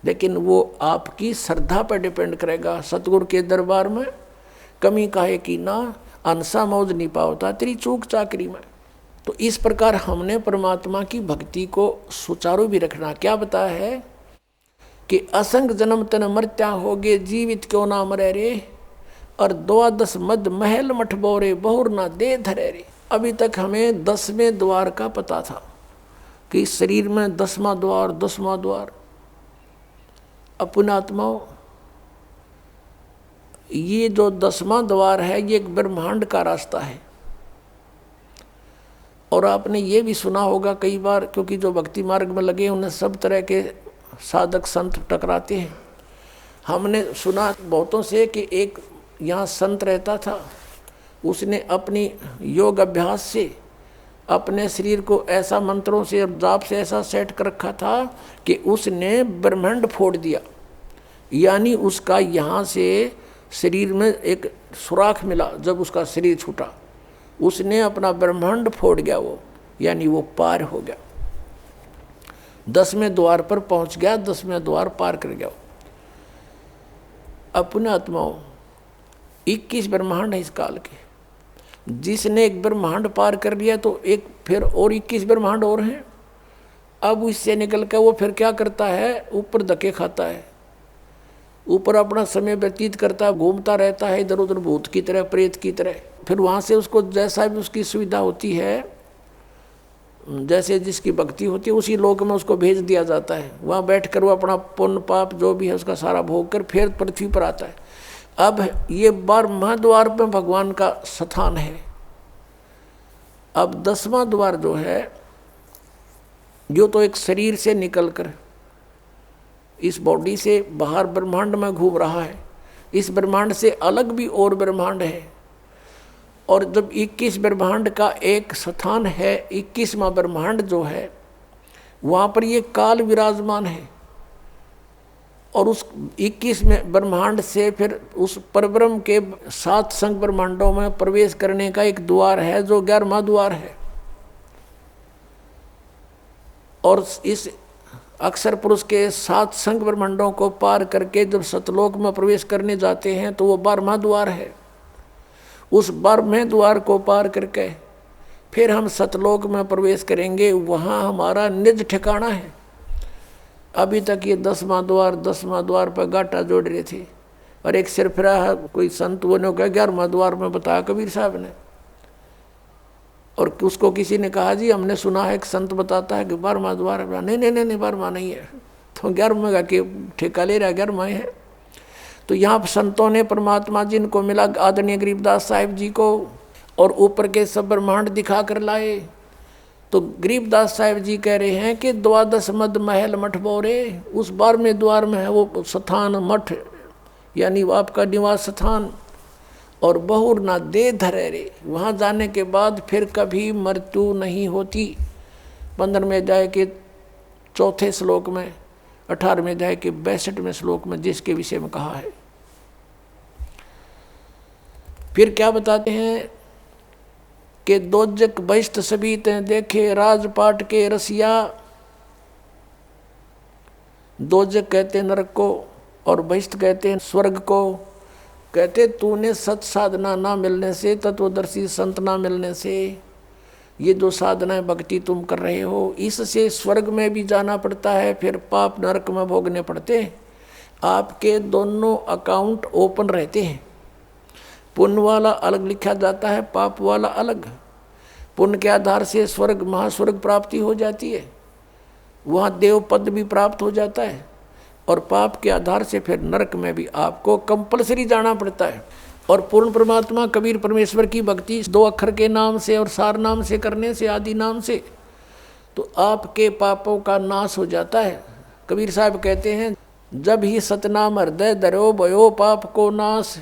लेकिन वो आपकी श्रद्धा पर डिपेंड करेगा। सतगुरु के दरबार में कमी काहे की ना, अनसा मौज नहीं पावता तेरी चूक चाकरी में। तो इस प्रकार हमने परमात्मा की भक्ति को सुचारू भी रखना। क्या बताया है कि असंग जन्म तन मर्त्या होगे, जीवित क्यों ना मरे रे, और 12 मद महल मठ बोरे, बहुर ना दे धरे रे। अभी तक हमें 10वें द्वार का पता था कि शरीर में 10वां द्वार, 10वां द्वार। अपनात्माओं, ये जो 10वां द्वार है ये एक ब्रह्मांड का रास्ता है। और आपने ये भी सुना होगा कई बार, क्योंकि जो भक्ति मार्ग में लगे उन्हें सब तरह के साधक संत टकराते हैं। हमने सुना बहुतों से कि एक यहाँ संत रहता था, उसने अपनी योग अभ्यास से अपने शरीर को ऐसा मंत्रों से और जाप से ऐसा सेट कर रखा था कि उसने ब्रह्मांड फोड़ दिया। यानी उसका यहाँ से शरीर में एक सुराख मिला। जब उसका शरीर छूटा उसने अपना ब्रह्मांड फोड़ गया वो, यानी वो पार हो गया, 10वें द्वार पर पहुंच गया, 10वें द्वार पार कर गया। अपने आत्माओं, 21 ब्रह्मांड है इस काल के। जिसने एक ब्रह्मांड पार कर लिया तो एक फिर और 21 ब्रह्मांड और हैं। अब इससे निकल कर वो फिर क्या करता है, ऊपर धक्के खाता है, ऊपर अपना समय व्यतीत करता है, घूमता रहता है इधर उधर भूत की तरह, प्रेत की तरह। फिर वहाँ से उसको जैसा भी उसकी सुविधा होती है, जैसे जिसकी भक्ति होती है, उसी लोक में उसको भेज दिया जाता है। वहाँ बैठकर वो अपना पुण्य पाप जो भी है उसका सारा भोग कर फिर पृथ्वी पर आता है। अब ये 12वां द्वार में भगवान का स्थान है। अब 10वां द्वार जो है, जो तो एक शरीर से निकलकर इस बॉडी से बाहर ब्रह्मांड में घूम रहा है। इस ब्रह्मांड से अलग भी और ब्रह्मांड है। और जब 21 ब्रह्मांड का एक स्थान है, 21वां ब्रह्मांड जो है, वहाँ पर ये काल विराजमान है। और उस 21वें ब्रह्मांड से फिर उस परब्रह्म के 7 संग ब्रह्मांडों में प्रवेश करने का एक द्वार है जो 11वां द्वार है। और इस अक्षर पुरुष के 7 संग ब्रह्मांडों को पार करके जब सतलोक में प्रवेश करने जाते हैं तो वो 12वां द्वार है। उस 12वें द्वार को पार करके फिर हम सतलोक में प्रवेश करेंगे, वहाँ हमारा निज ठिकाना है। अभी तक ये 10वां द्वार पर गाटा जोड़ रहे थे। और एक सिरफिरा कोई संत वो ने कहा 11वां द्वार में बताया कबीर साहब ने। और उसको किसी ने कहा जी हमने सुना है एक संत बताता है कि 12वां द्वार है। नहीं नहीं नहीं, 12वां नहीं है, तो 11वें का के ठेका ले रहा, 11वां है। तो यहाँ संतों ने परमात्मा जिनको मिला आदरणीय गरीबदास साहिब जी को और ऊपर के सब ब्रह्मांड दिखा कर लाए। तो गरीबदास साहिब जी कह रहे हैं कि 12 मद महल मठ बोरे, उस 12वें द्वार में है वो स्थान मठ, यानी वो आपका निवास स्थान। और बहुर ना दे धरे रे, वहाँ जाने के बाद फिर कभी मृत्यु नहीं होती। 15वें अध्याय के 4 श्लोक में, 18वें अध्याय के 62वें श्लोक में जिसके विषय में कहा है। फिर क्या बताते हैं कि दोजक बहिष्ठ सभी ते देखे राजपाट के रसिया। दोजक कहते हैं नरक को और बहिष्ठ कहते हैं स्वर्ग को। कहते तूने सत साधना ना मिलने से, तत्वदर्शी संत ना मिलने से, ये जो साधना भक्ति तुम कर रहे हो, इससे स्वर्ग में भी जाना पड़ता है, फिर पाप नरक में भोगने पड़ते हैं। आपके दोनों अकाउंट ओपन रहते हैं। पुण्य वाला अलग लिखा जाता है, पाप वाला अलग। पुण्य के आधार से स्वर्ग महास्वर्ग प्राप्ति हो जाती है, वहाँ देव पद भी प्राप्त हो जाता है। और पाप के आधार से फिर नरक में भी आपको कंपलसरी जाना पड़ता है। और पूर्ण परमात्मा कबीर परमेश्वर की भक्ति 2 अक्षर के नाम से और सार नाम से करने से, आदि नाम से, तो आपके पापों का नाश हो जाता है। कबीर साहब कहते हैं जब ही सतनाम हृदय धरो भयो पाप को नाश।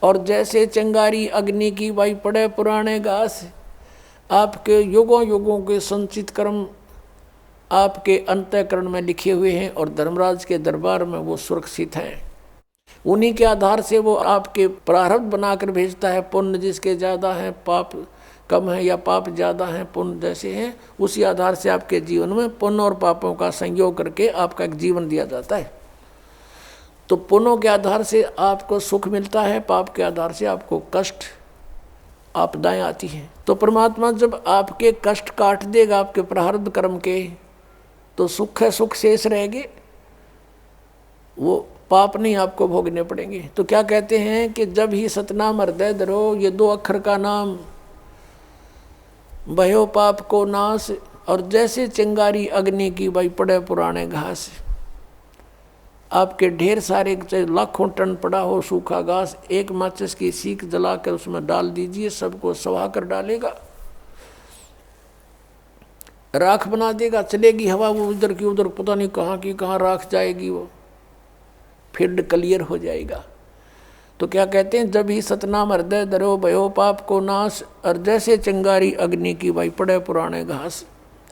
और जैसे चिंगारी अग्नि की वाई पड़े पुराने घास, आपके युगों युगों के संचित कर्म आपके अंतःकरण में लिखे हुए हैं और धर्मराज के दरबार में वो सुरक्षित हैं। उन्हीं के आधार से वो आपके प्रारब्ध बनाकर भेजता है। पुण्य जिसके ज़्यादा हैं, पाप कम है या पाप ज़्यादा हैं, पुण्य जैसे हैं, उसी आधार से आपके जीवन में पुण्य और पापों का संयोग करके आपका एक जीवन दिया जाता है। तो पुण्यों के आधार से आपको सुख मिलता है, पाप के आधार से आपको कष्ट आपदाएं आती हैं। तो परमात्मा जब आपके कष्ट काट देगा आपके प्रारब्ध कर्म के, तो सुख है, सुख शेष रहेंगे, वो पाप नहीं आपको भोगने पड़ेंगे। तो क्या कहते हैं कि जब ही सतनाम हृदय धरो, ये 2 अक्षर का नाम, भयो पाप को नाश, और जैसे चिंगारी अग्नि की भाई पड़े पुराने घास। आपके ढेर सारे चाहे लाखों टन पड़ा हो सूखा घास, एक माचिस की सीख जलाकर उसमें डाल दीजिए, सबको सवा कर डालेगा, राख बना देगा, चलेगी हवा वो उधर की उधर, पता नहीं कहाँ की कहाँ राख जाएगी, वो फील्ड क्लियर हो जाएगा। तो क्या कहते हैं, जब ही सतनाम हृदय धरो भयो पाप को नाश, और जैसे चिंगारी अग्नि की भाई पड़े पुराने घास,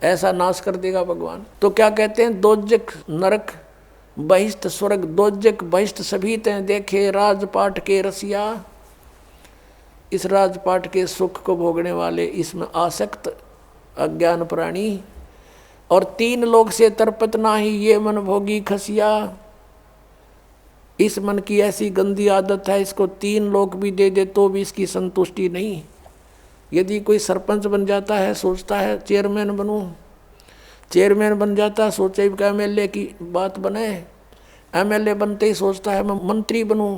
ऐसा नाश कर देगा भगवान। तो क्या कहते हैं, दोजक नरक बहिष्ठ स्वर्ग, दोजक बहिष्ठ सभी तैं देखे राजपाट के रसिया। इस राजपाट के सुख को भोगने वाले, इसमें आसक्त अज्ञान प्राणी, और 3 लोक से तरपत नाही ये मन भोगी खसिया। इस मन की ऐसी गंदी आदत है, इसको 3 लोक भी दे दे तो भी इसकी संतुष्टि नहीं। यदि कोई सरपंच बन जाता है, सोचता है चेयरमैन बनूं, चेयरमैन बन जाता है, सोचे कि एमएलए की बात बने, एमएलए बनते ही सोचता है मैं मंत्री बनूं,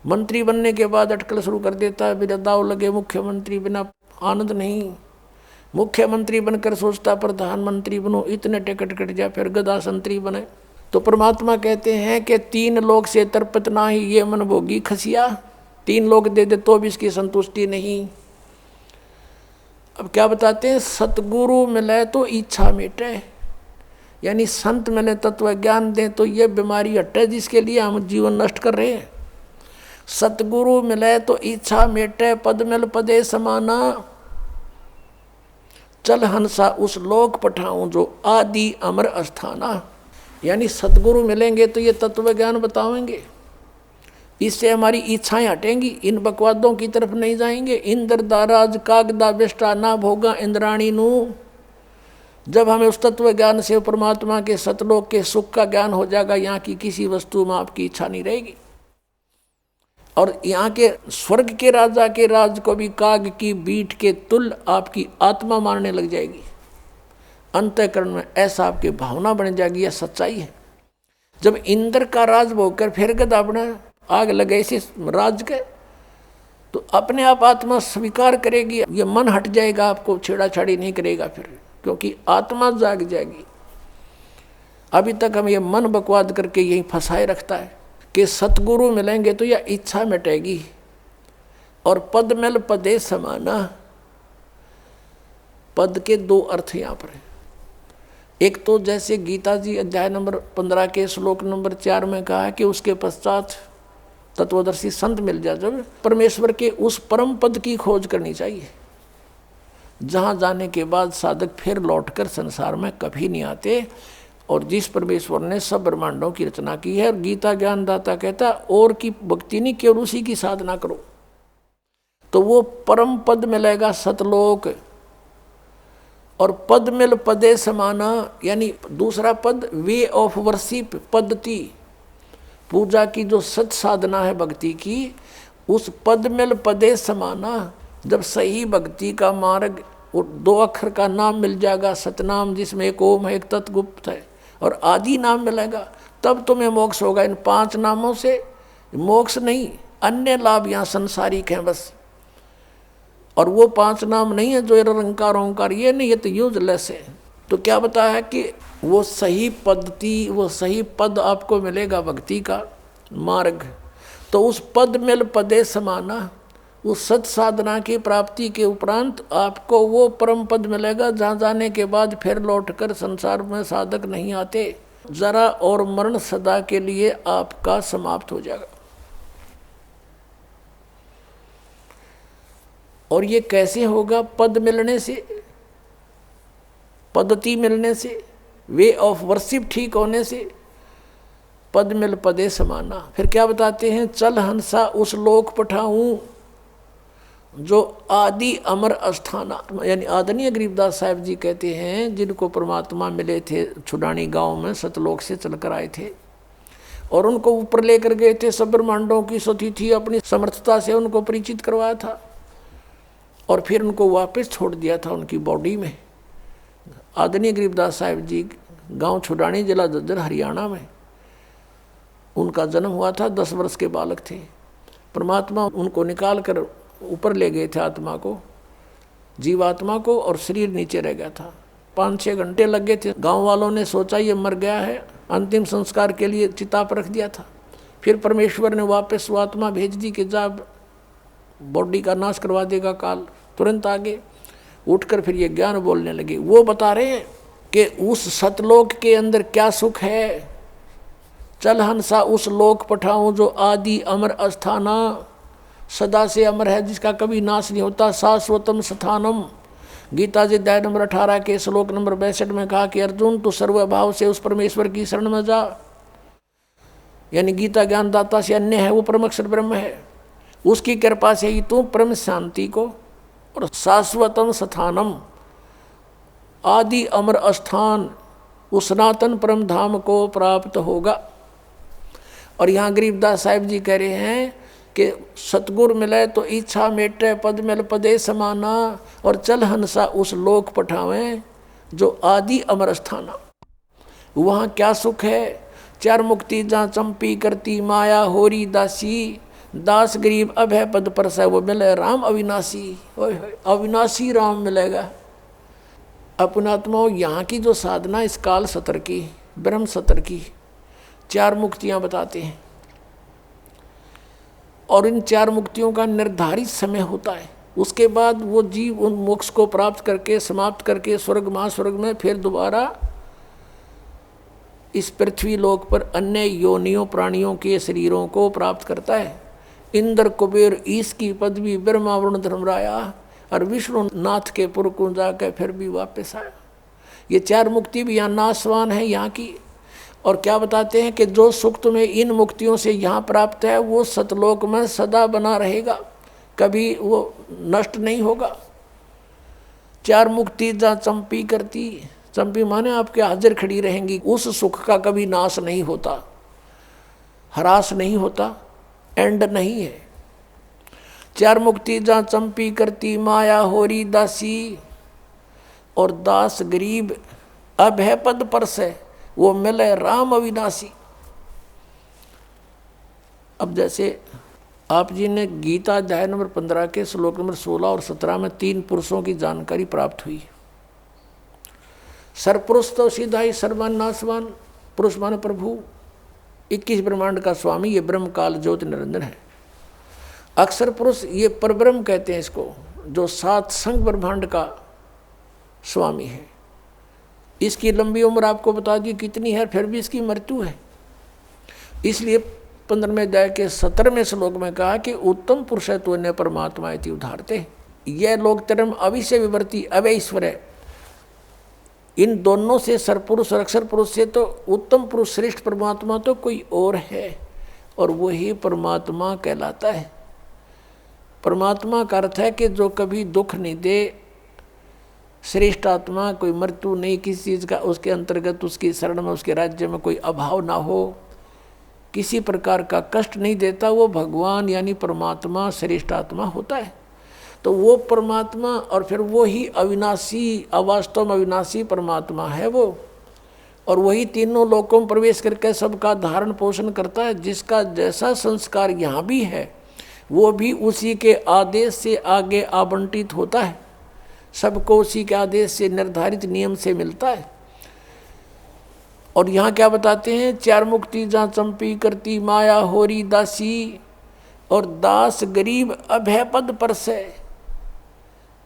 मंत्री बनने के बाद अटकल शुरू कर देता है, बिना दाव लगे मुख्यमंत्री, बिना आनंद नहीं। मुख्यमंत्री बनकर सोचता प्रधानमंत्री बनूं, इतने टिकट कट जाए, फिर गदा संतरी बने। तो परमात्मा कहते हैं कि 3 लोक से तरपत नाही ये मन भोगी खसिया। 3 लोक दे दे तो भी इसकी संतुष्टि नहीं। अब क्या बताते हैं, सतगुरु मिले तो इच्छा मिटे, यानी संत मिले तत्व ज्ञान दें तो ये बीमारी हटे जिसके लिए हम जीवन नष्ट कर रहे हैं। सतगुरु मिले तो इच्छा मिटे, पद मिल पदे समाना, चल हंसा उस लोक पठाऊं जो आदि अमर अस्थाना। यानी सतगुरु मिलेंगे तो ये तत्व ज्ञान बताएंगे, इससे हमारी इच्छाएं हटेंगी, इन बकवादों की तरफ नहीं जाएंगे। इंद्र दाराज कागदा बेष्टा ना भोगा इंद्राणी नू। जब हमें उस तत्व ज्ञान से परमात्मा के सतलोक के सुख का ज्ञान हो जाएगा, यहाँ की किसी वस्तु में आपकी इच्छा नहीं रहेगी। और यहाँ के स्वर्ग के राजा के राज को भी काग की बीट के तुल्य आपकी आत्मा मानने लग जाएगी। अंतःकरण में ऐसा आपकी भावना बन जाएगी, यह सच्चाई है। जब इंद्र का राज भोगकर फिर गदा अपना आग लगे इसी राज के, तो अपने आप आत्मा स्वीकार करेगी, ये मन हट जाएगा, आपको छेड़ाछाड़ी नहीं करेगा फिर, क्योंकि आत्मा जाग जाएगी। अभी तक हम ये मन बकवाद करके यही फंसाए रखता है कि सतगुरु मिलेंगे तो यह इच्छा मिटेगी। और पद मिल पदे समाना, पद के 2 अर्थ यहाँ पर है। एक तो जैसे गीता जी अध्याय नंबर 15 के श्लोक नंबर 4 में कहा है कि उसके पश्चात तत्वदर्शी संत मिल जाए, जब परमेश्वर के उस परम पद की खोज करनी चाहिए, जहाँ जाने के बाद साधक फिर लौटकर संसार में कभी नहीं आते। और जिस परमेश्वर ने सब ब्रह्मांडों की रचना की है, और गीता ज्ञानदाता कहता और की भक्ति नहीं केवल उसी की साधना करो, तो वो परम पद मिलेगा सतलोक। और पद मिल पदे समाना, यानी दूसरा पद वे ऑफ वर्शिप, पद्धति, पूजा की जो सत साधना है भक्ति की, उस पद मिल पदे समाना। जब सही भक्ति का मार्ग, वो 2 अक्षर का नाम मिल जाएगा, सतनाम, जिसमें एक ओम है, एक तत्गुप्त है, और आदि नाम मिलेगा, तब तुम्हें मोक्ष होगा। इन 5 नामों से मोक्ष नहीं, अन्य लाभ यहाँ संसारिक हैं बस। और वो 5 नाम नहीं है जो निरंकार ओंकार, ये नहीं, ये तो यूजलेस है। तो क्या बताया कि वो सही पद्धति, वो सही पद आपको मिलेगा भक्ति का मार्ग। तो उस पद मिल पदे समाना, उस सत साधना की प्राप्ति के उपरांत आपको वो परम पद मिलेगा, जहाँ जाने के बाद फिर लौटकर संसार में साधक नहीं आते। जरा और मरण सदा के लिए आपका समाप्त हो जाएगा। और ये कैसे होगा? पद मिलने से, पद्धति मिलने से, वे ऑफ वर्शिप ठीक होने से। पद मिल पदे समाना। फिर क्या बताते हैं? चल हंसा उस लोक पठाऊं जो आदि अमर अस्थाना, यानी आदरणीय गरीबदास साहब जी कहते हैं जिनको परमात्मा मिले थे छुडानी गांव में, सतलोक से चलकर आए थे और उनको ऊपर लेकर गए थे, सब ब्रह्मांडों की सती थी, अपनी समर्थता से उनको परिचित करवाया था और फिर उनको वापस छोड़ दिया था उनकी बॉडी में। आदरणीय गरीबदास साहब जी गांव छुडानी, जिला झज्जर, हरियाणा में उनका जन्म हुआ था। 10 वर्ष के बालक थे। परमात्मा उनको निकाल कर ऊपर ले गए थे, आत्मा को, जीवात्मा को, और शरीर नीचे रह गया था। 5-6 घंटे लग गए थे। गांव वालों ने सोचा ये मर गया है, अंतिम संस्कार के लिए चिता पर रख दिया था। फिर परमेश्वर ने वापस वो आत्मा भेज दी कि जा बॉडी का नाश करवा देगा काल। तुरंत आगे उठकर फिर ये ज्ञान बोलने लगे। वो बता रहे हैं कि उस सतलोक के अंदर क्या सुख है। चल हंसा उस लोक पठाऊं जो आदि अमर अस्थाना, सदा से अमर है, जिसका कभी नाश नहीं होता। शाश्वतम स्थानम, गीता जी अध्याय नंबर 18 के श्लोक नंबर 62 में कहा कि अर्जुन तू सर्वभाव से उस परमेश्वर की शरण में जा। यानी गीता ज्ञानदाता से अन्य है, वो परमक्षर ब्रह्म है। उसकी कृपा से ही तू परम शांति को और शाश्वतम स्थानम, आदि अमर अस्थान, उस सनातन परम धाम को प्राप्त होगा। और यहाँ गरीबदास साहिब जी कह रहे हैं कि सतगुर मिले तो इच्छा मेटे, पद मिल पदे समाना, और चल हंसा उस लोक पठावें जो आदि अमर स्थाना। वहाँ क्या सुख है। 4 मुक्ति जहाँ चंपी करती माया होरी दासी, दास गरीब अभय पद पर से वो मिले राम अविनाशी। अविनाशी राम मिलेगा। अपनात्माओं, यहाँ की जो साधना इस काल सतर की, ब्रह्म सतर की 4 मुक्तियाँ बताते हैं और इन 4 मुक्तियों का निर्धारित समय होता है। उसके बाद वो जीव उन मोक्ष को प्राप्त करके समाप्त करके स्वर्ग महास्वर्ग में फिर दोबारा इस पृथ्वी लोक पर अन्य योनियों प्राणियों के शरीरों को प्राप्त करता है। इंद्र कुबेर ईश की पदवी, ब्रह्मा वरुण धर्मराया और विष्णु नाथ के पुर को जाकर फिर भी वापस आया। ये 4 मुक्ति भी यहाँ नाशवान है यहाँ की। और क्या बताते हैं कि जो सुख तुम्हें इन मुक्तियों से यहाँ प्राप्त है वो सतलोक में सदा बना रहेगा, कभी वो नष्ट नहीं होगा। 4 मुक्ति जहाँ चंपी करती, चंपी माने आपके हाजिर खड़ी रहेंगी, उस सुख का कभी नाश नहीं होता, ह्रास नहीं होता, एंड नहीं है। 4 मुक्ति जहाँ चंपी करती माया होरी दासी, और दास गरीब अभय पद पर से वो मिले राम अविनाशी। अब जैसे आप जी ने गीता अध्याय नंबर 15 के श्लोक नंबर 16 और 17 में 3 पुरुषों की जानकारी प्राप्त हुई। सरपुरुष तो सीधा ही सर्वान नाशवान, पुरुष माने प्रभु, 21 ब्रह्मांड का स्वामी, ये ब्रह्म काल ज्योति निरंजन है। अक्षर पुरुष ये परब्रह्म कहते हैं इसको, जो 7 संग ब्रह्मांड का स्वामी है। इसकी लंबी उम्र आपको बता दी कितनी है, फिर भी इसकी मृत्यु है। इसलिए 15वें अध्याय के 17वें श्लोक में कहा कि उत्तम पुरुष है तो अन्य परमात्मा इति उदाहरते। यह लोक तरम अविषय विवर्ती अवय ईश्वर है। इन दोनों से सरपुरुष और अक्षर पुरुष से तो उत्तम पुरुष श्रेष्ठ परमात्मा तो कोई और है, और वही परमात्मा कहलाता है। परमात्मा का अर्थ है कि जो कभी दुख नहीं दे, श्रेष्ठ आत्मा, कोई मृत्यु नहीं किसी चीज़ का, उसके अंतर्गत उसकी शरण में उसके राज्य में कोई अभाव ना हो, किसी प्रकार का कष्ट नहीं देता, वो भगवान यानी परमात्मा श्रेष्ठ आत्मा होता है। तो वो परमात्मा और फिर वो ही अविनाशी, अवास्तव में अविनाशी परमात्मा है वो, और वही तीनों लोकों में प्रवेश करके सबका धारण पोषण करता है। जिसका जैसा संस्कार यहाँ भी है वो भी उसी के आदेश से आगे आवंटित होता है, सबको उसी के आदेश से निर्धारित नियम से मिलता है। और यहाँ क्या बताते हैं, 4 मुक्ति जहाँ चंपी करती माया होरी दासी, और दास गरीब अभय पद पर से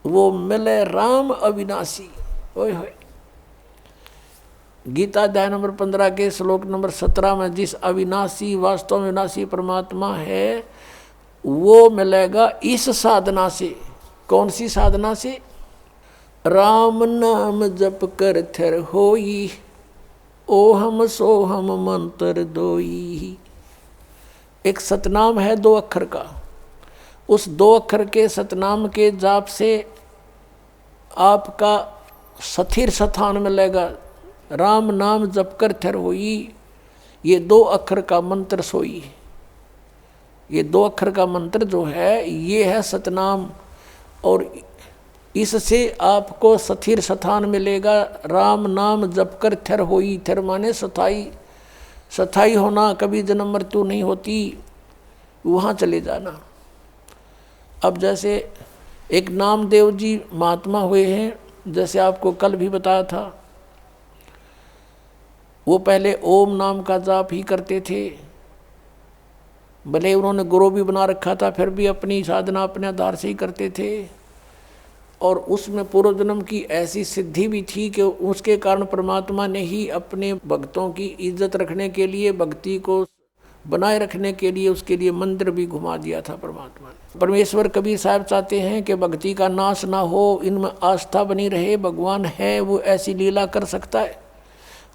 वो मिले राम अविनाशी। ओए होए। गीता अध्याय नंबर 15 के श्लोक नंबर 17 में जिस अविनाशी वास्तव में विनाशी परमात्मा है वो मिलेगा इस साधना से। कौन सी साधना से? राम नाम जप कर थर होई, ओ हम सो हम मंत्र दोई। एक सतनाम है 2 अक्षर का, उस 2 अक्षर के सतनाम के जाप से आपका स्थिर स्थान मिलेगा। राम नाम जप कर थर होई, ये 2 अक्षर का मंत्र सोई। ये 2 अक्षर का मंत्र जो है ये है सतनाम, और इससे आपको स्थिर स्थान मिलेगा। राम नाम जप कर थर होई, थर माने स्थाई, स्थाई होना, कभी जन्म मृत्यु नहीं होती, वहाँ चले जाना। अब जैसे एक नामदेव जी महात्मा हुए हैं, जैसे आपको कल भी बताया था, वो पहले ओम नाम का जाप ही करते थे। भले उन्होंने गुरु भी बना रखा था, फिर भी अपनी साधना अपने आधार से ही करते थे, और उसमें पूर्व जन्म की ऐसी सिद्धि भी थी कि उसके कारण परमात्मा ने ही अपने भक्तों की इज्जत रखने के लिए, भक्ति को बनाए रखने के लिए, उसके लिए मंदिर भी घुमा दिया था परमात्मा ने। परमेश्वर कबीर साहब चाहते हैं कि भक्ति का नाश ना हो, इनमें आस्था बनी रहे। भगवान है वो ऐसी लीला कर सकता है,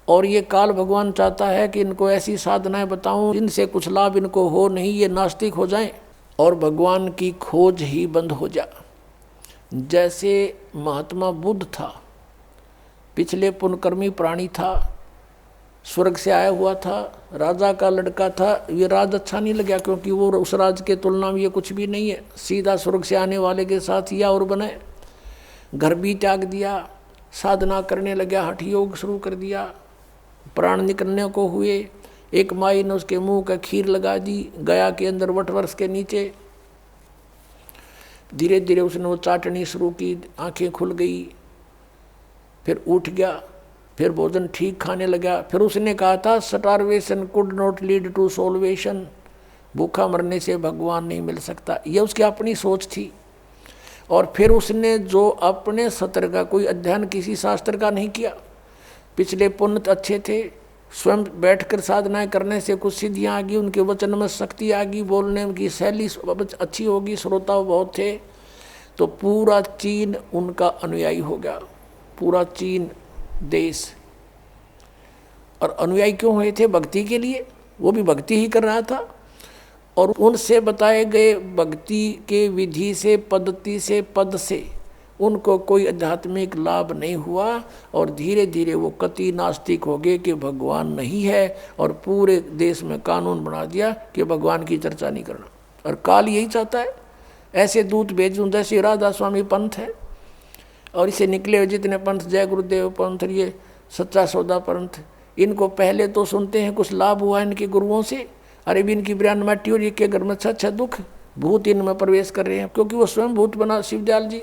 और ये काल भगवान चाहता है कि इनको ऐसी साधनाएं बताऊं इनसे कुछ लाभ इनको हो नहीं, ये नास्तिक हो जाएं और भगवान की खोज ही बंद हो जाए। जैसे महात्मा बुद्ध था, पिछले पुण्यकर्मी प्राणी था, स्वर्ग से आया हुआ था, राजा का लड़का था। ये राज अच्छा नहीं लगा, क्योंकि वो उस राज के तुलना में ये कुछ भी नहीं है। सीधा स्वर्ग से आने वाले के साथ या और बने, घर भी त्याग दिया, साधना करने लगा, हठ योग शुरू कर दिया। प्राण निकलने को हुए, एक माई ने उसके मुंह का खीर लगा दी गया के अंदर वटवृक्ष के नीचे। धीरे धीरे उसने वो चाटनी शुरू की, आंखें खुल गई, फिर उठ गया, फिर भोजन ठीक खाने लगा। फिर उसने कहा था starvation could not lead to salvation, भूखा मरने से भगवान नहीं मिल सकता। यह उसकी अपनी सोच थी। और फिर उसने जो अपने सत्र का कोई अध्ययन किसी शास्त्र का नहीं किया, पिछले पुण्य अच्छे थे, स्वयं बैठकर साधनाएं करने से कुछ सिद्धियां आ गई, उनके वचन में शक्ति आ गई, बोलने की शैली अच्छी होगी, श्रोता बहुत थे, तो पूरा चीन उनका अनुयायी हो गया, पूरा चीन देश। और अनुयायी क्यों हुए थे? भक्ति के लिए। वो भी भक्ति ही कर रहा था, और उनसे बताए गए भक्ति के विधि से, पद्धति से, पद से उनको कोई आध्यात्मिक लाभ नहीं हुआ, और धीरे धीरे वो कति नास्तिक हो गए कि भगवान नहीं है, और पूरे देश में कानून बना दिया कि भगवान की चर्चा नहीं करना। और काल यही चाहता है, ऐसे दूत भेजूं जैसे राधा स्वामी पंथ है, और इसे निकले हुए जितने पंथ, जय गुरुदेव पंथ, ये सच्चा सौदा पंथ, इनको पहले तो सुनते हैं कुछ लाभ हुआ इनके गुरुओं से, अरे भी इनकी ब्रांड माटी और के घर में अच्छा दुख, भूत इनमें प्रवेश कर रहे हैं, क्योंकि वो स्वयं भूत बना शिवदयाल जी।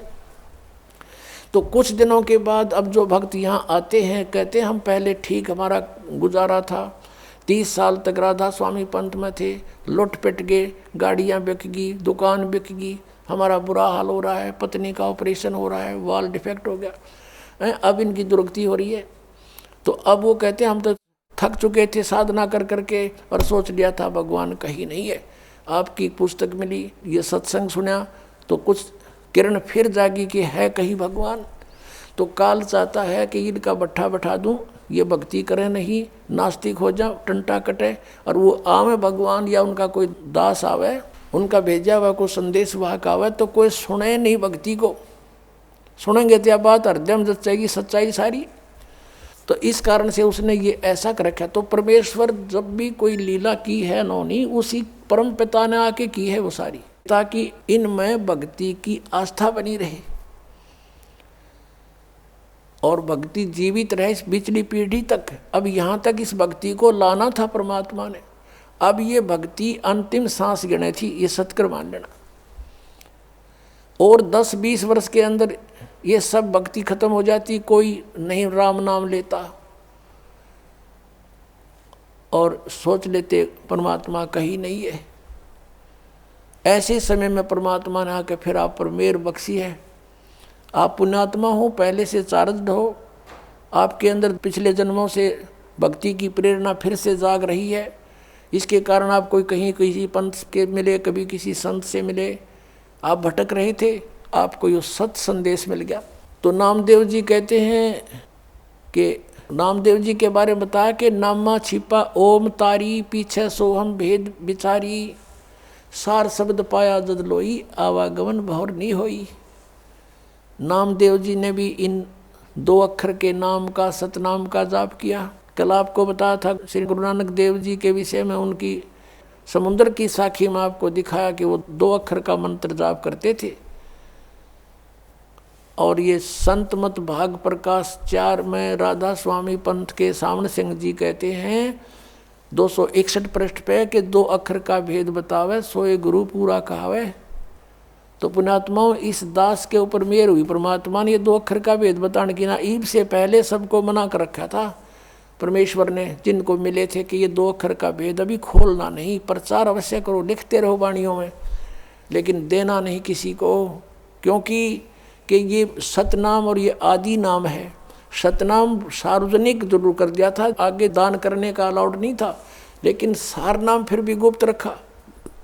तो कुछ दिनों के बाद अब जो भक्त यहाँ आते हैं, कहते हैं हम पहले ठीक हमारा गुजारा था, 30 साल तक राधा स्वामी पंथ में थे, लुट पिट गए, गाड़ियाँ बिक गई, दुकान बिक गई, हमारा बुरा हाल हो रहा है, पत्नी का ऑपरेशन हो रहा है, वाल डिफेक्ट हो गया, अब इनकी दुर्गति हो रही है। तो अब वो कहते हैं हम तो थक चुके थे साधना कर करके, और सोच लिया था भगवान कहीं नहीं है। आपकी पुस्तक मिली, ये सत्संग सुना, तो कुछ किरण फिर जागी कि है कहीं भगवान। तो काल चाहता है कि इनका बट्ठा बैठा दूं, ये भक्ति करें नहीं, नास्तिक हो जाओ, टंटा कटे, और वो आवे भगवान या उनका कोई दास आवे, उनका भेजा हुआ कोई संदेश वाहक आवे, तो कोई सुने नहीं भक्ति को। सुनेंगे तो बात हृदय में जचेगी सच्चाई सारी। तो इस कारण से उसने ये ऐसा कर रखा। तो परमेश्वर जब भी कोई लीला की है नौनी, उसी परम पिता ने आके की है वो सारी, ताकि इनमें भक्ति की आस्था बनी रहे और भक्ति जीवित रहे इस पिछली पीढ़ी तक। अब यहाँ तक इस भक्ति को लाना था परमात्मा ने। अब ये भक्ति अंतिम सांस गिने थी, ये सत्कर मान लेना। और 10-20 वर्ष के अंदर ये सब भक्ति खत्म हो जाती, कोई नहीं राम नाम लेता, और सोच लेते परमात्मा कहीं नहीं है। ऐसे समय में परमात्मा ने आकर फिर आप पर मेहर बख्शी है। आप पुण्यात्मा हो, पहले से चार्जड हो, आपके अंदर पिछले जन्मों से भक्ति की प्रेरणा फिर से जाग रही है। इसके कारण आप कोई कहीं किसी पंथ के मिले, कभी किसी संत से मिले, आप भटक रहे थे, आपको ये सत संदेश मिल गया। तो नामदेव जी कहते हैं कि नामदेव जी के बारे में बताया कि नामा छिपा ओम तारी, पीछे सोहम भेद बिचारी, सार शब्द पाया जद लोई, आवागमन भौर नहीं होई। नामदेव जी ने भी इन 2 अक्षर के नाम का, सतनाम का जाप किया। कल आपको बताया था श्री गुरु नानक देव जी के विषय में, उनकी समुद्र की साखी में आपको दिखाया कि वो 2 अक्षर का मंत्र जाप करते थे। और ये संत मत भाग प्रकाश 4 में राधा स्वामी पंथ के सामने सिंह जी कहते हैं 261 पृष्ठ पे कि 2 अक्षर का भेद बतावे, सोए गुरु पूरा कहावे। तो पुण्यात्माओं, इस दास के ऊपर मेहर हुई परमात्मा ने ये 2 अक्षर का भेद बताने की ना ईब से पहले सबको मना कर रखा था परमेश्वर ने, जिनको मिले थे कि ये 2 अक्षर का भेद अभी खोलना नहीं, प्रचार अवश्य करो, लिखते रहो वाणियों में, लेकिन देना नहीं किसी को, क्योंकि कि ये सतनाम और ये आदि नाम है। सतनाम सार्वजनिक जरूर कर दिया था, आगे दान करने का अलाउड नहीं था, लेकिन सार नाम फिर भी गुप्त रखा।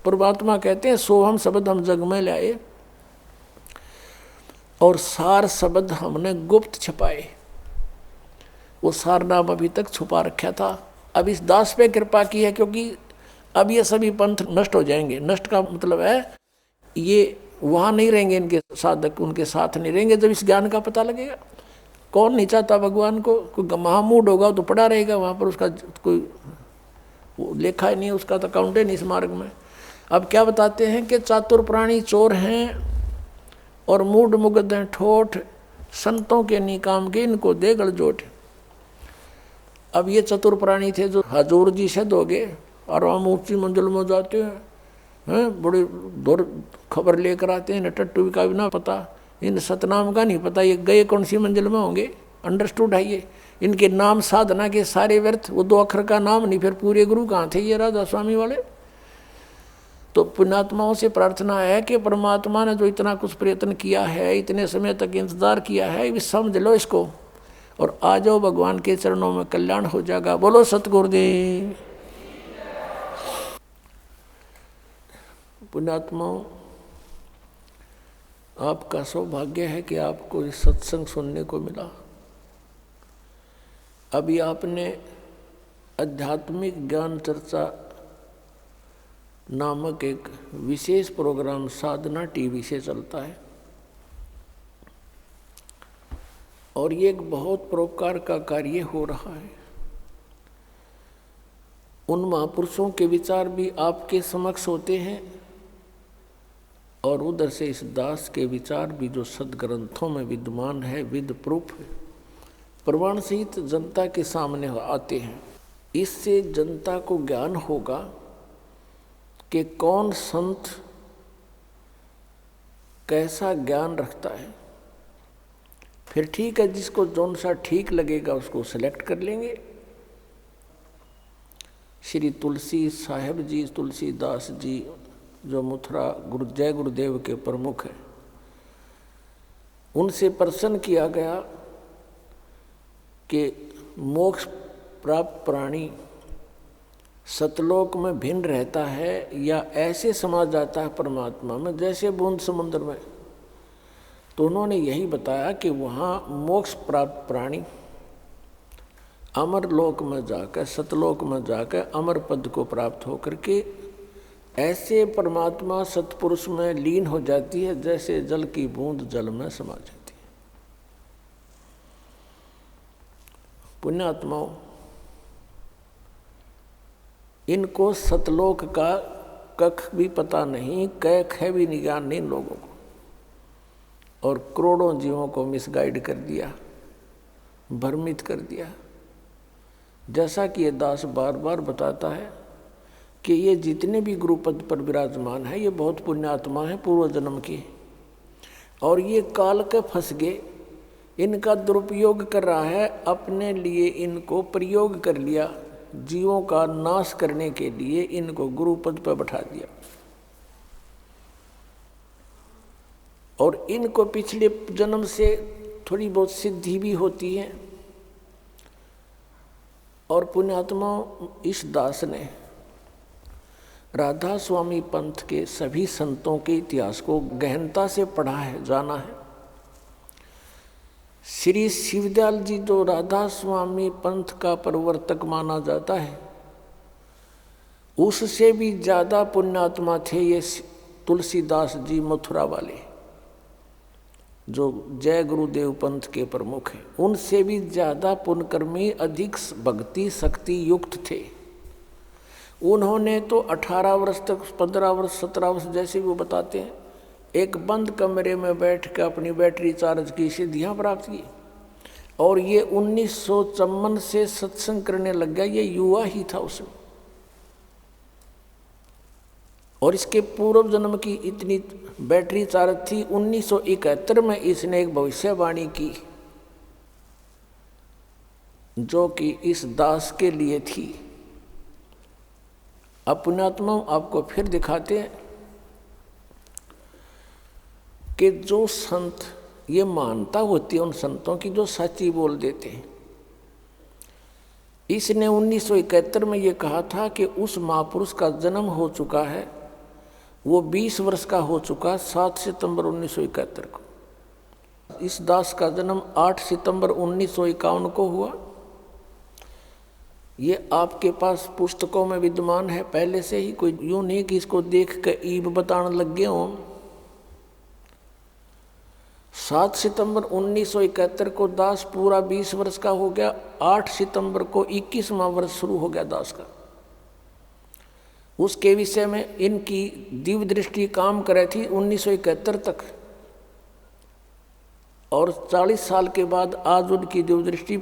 परमात्मा कहते हैं सोहम शब्द हम जग में लाए और सार शब्द हमने गुप्त छुपाए। वो सार नाम अभी तक छुपा रखा था। अब इस दास पे कृपा की है, क्योंकि अब ये सभी पंथ नष्ट हो जाएंगे। नष्ट का मतलब है ये वहाँ नहीं रहेंगे, इनके साधक उनके साथ नहीं रहेंगे जब इस ज्ञान का पता लगेगा। कौन नहीं चाहता भगवान को? कोई महामूड होगा तो पड़ा रहेगा वहाँ पर, उसका कोई लेखा ही नहीं, उसका तो अकाउंट ही नहीं इस मार्ग में। अब क्या बताते हैं कि चातुर प्राणी चोर हैं और मूड मुग्ध हैं ठोठ, संतों के निकाम के इनको दे गलजोट। अब ये चतुर प्राणी थे जो हजूर जी से दोगे और हम ऊंची मंजिल में जाते हैं, बड़े दूर खबर लेकर आते हैं, टट्टू का भी ना पता, इन सतनाम का नहीं पता, ये गए कौन सी मंजिल में होंगे। अंडरस्टूड है ये, इनके नाम साधना के सारे व्यर्थ। वो 2 अक्षर का नाम नहीं, फिर पूरे गुरु कहाँ थे ये राधा स्वामी वाले। तो पुण्यात्माओं से प्रार्थना है कि परमात्मा ने जो इतना कुछ प्रयत्न किया है, इतने समय तक इंतजार किया है, ये समझ लो इसको और आ जाओ भगवान के चरणों में, कल्याण हो जाएगा। बोलो सतगुरुदेव। पुण्यात्माओं, आपका सौभाग्य है कि आपको इस सत्संग सुनने को मिला। अभी आपने आध्यात्मिक ज्ञान चर्चा नामक एक विशेष प्रोग्राम साधना टीवी से चलता है, और ये एक बहुत परोपकार का कार्य हो रहा है। उन महापुरुषों के विचार भी आपके समक्ष होते हैं और उधर से इस दास के विचार भी जो सदग्रंथों में विद्यमान है, विद प्रूफ है, प्रमाण सहित जनता के सामने आते हैं। इससे जनता को ज्ञान होगा कि कौन संत कैसा ज्ञान रखता है। फिर ठीक है, जिसको जौन सा ठीक लगेगा उसको सेलेक्ट कर लेंगे। श्री तुलसी साहेब जी, तुलसीदास जी जो मथुरा जय गुरुदेव के प्रमुख हैं, उनसे प्रश्न किया गया कि मोक्ष प्राप्त प्राणी सतलोक में भिन्न रहता है या ऐसे समा जाता है परमात्मा में जैसे बूंद समुद्र में। तो उन्होंने यही बताया कि वहाँ मोक्ष प्राप्त प्राणी अमर लोक में जाकर, सतलोक में जाकर अमर पद को प्राप्त होकर के ऐसे परमात्मा सतपुरुष में लीन हो जाती है जैसे जल की बूंद जल में समा जाती है। पुण्यात्माओं, इनको सतलोक का कख भी पता नहीं, क ख भी ज्ञान नहीं लोगों को, और करोड़ों जीवों को मिसगाइड कर दिया, भ्रमित कर दिया। जैसा कि ये दास बार बार बताता है कि ये जितने भी गुरुपद पर विराजमान है ये बहुत पुण्यात्मा है पूर्व जन्म के, और ये काल के फंस गए, इनका दुरुपयोग कर रहा है, अपने लिए इनको प्रयोग कर लिया, जीवों का नाश करने के लिए इनको गुरुपद पर बैठा दिया। और इनको पिछले जन्म से थोड़ी बहुत सिद्धि भी होती है। और पुण्यात्मा, इस दास ने राधा स्वामी पंथ के सभी संतों के इतिहास को गहनता से पढ़ा है, जाना है। श्री शिवदयाल जी जो राधा स्वामी पंथ का प्रवर्तक माना जाता है, उससे भी ज़्यादा पुण्यात्मा थे ये तुलसीदास जी मथुरा वाले, जो जय गुरुदेव पंथ के प्रमुख हैं। उनसे भी ज़्यादा पुण्यकर्मी, अधिक भक्ति शक्ति युक्त थे। उन्होंने तो 18 वर्ष तक, 15 वर्ष, 17 वर्ष, जैसे वो बताते हैं, एक बंद कमरे में बैठ कर अपनी बैटरी चार्ज की सिद्धियाँ प्राप्त की। और ये 1954 से सत्संग करने लग गया, ये युवा ही था उसमें। और इसके पूर्व जन्म की इतनी बैटरी चार्ज थी। 1971 में इसने एक भविष्यवाणी की जो कि इस दास के लिए थी। अपनात्मा आपको फिर दिखाते हैं कि जो संत, ये मानता होती है उन संतों की जो सच्ची बोल देते हैं। इसने 1971 में ये कहा था कि उस महापुरुष का जन्म हो चुका है, वो 20 वर्ष का हो चुका, 7 सितंबर 1971 को। इस दास का जन्म 8 सितंबर 1951 को हुआ। ये आपके पास पुस्तकों में विद्यमान है पहले से ही, कोई यूं नहीं कि इसको देख कर ईब बताने लग गए हों। 7 सितंबर 1971 को दास पूरा 20 वर्ष का हो गया। 8 सितंबर को 21वां वर्ष शुरू हो गया दास का। उसके विषय में इनकी दिव्य दृष्टि काम करे थी 1971 तक, और 40 साल के बाद आज उनकी दिव्य दृष्टि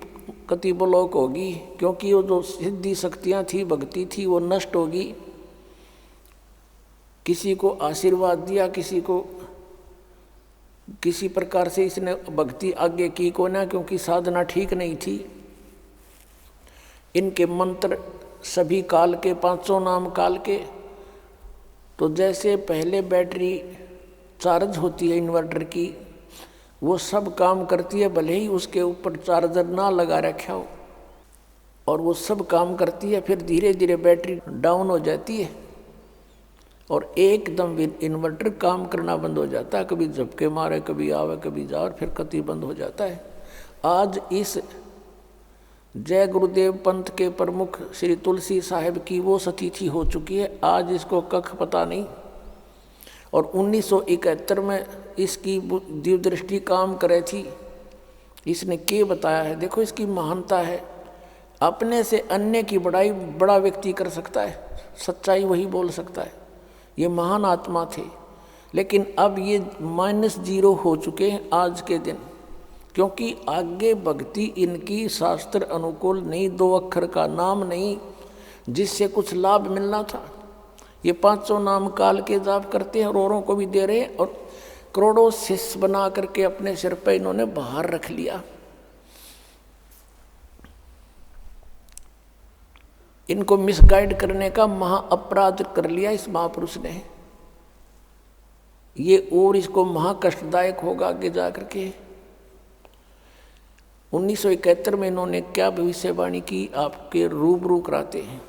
कति ब्लॉक होगी, क्योंकि वो जो सिद्धि शक्तियाँ थी, भक्ति थी, वो नष्ट होगी। किसी को आशीर्वाद दिया, किसी को किसी प्रकार से इसने भक्ति आगे की को ना, क्योंकि साधना ठीक नहीं थी। इनके मंत्र सभी काल के, 500 नाम काल के। तो जैसे पहले बैटरी चार्ज होती है इन्वर्टर की, वो सब काम करती है, भले ही उसके ऊपर चार्जर ना लगा रखा हो, और वो सब काम करती है। फिर धीरे धीरे बैटरी डाउन हो जाती है और एकदम इन्वर्टर काम करना बंद हो जाता है। कभी झपके मारे, कभी आवे, कभी जा, और फिर कति बंद हो जाता है। आज इस जय गुरुदेव पंथ के प्रमुख श्री तुलसी साहिब की वो सतिथि हो चुकी है। आज इसको कख पता नहीं। और 1971 में इसकी दिव्य दृष्टि काम करे थी। इसने क्या बताया है, देखो इसकी महानता है। अपने से अन्य की बड़ाई बड़ा व्यक्ति कर सकता है, सच्चाई वही बोल सकता है। ये महान आत्मा थे, लेकिन अब ये -0 हो चुके हैं आज के दिन, क्योंकि आगे भक्ति इनकी शास्त्र अनुकूल नहीं, 2 अक्षर का नाम नहीं जिससे कुछ लाभ मिलना था। ये 500 नाम काल के जाप करते हैं और औरों को भी दे रहे हैं, और करोड़ों शिष्य बना करके अपने सिर पे इन्होंने बाहर रख लिया। इनको मिसगाइड करने का महा अपराध कर लिया इस महापुरुष ने। ये और इसको महा कष्टदायक होगा आगे जाकर के। 1971 में इन्होंने क्या भविष्यवाणी की आपके रूबरू कराते हैं।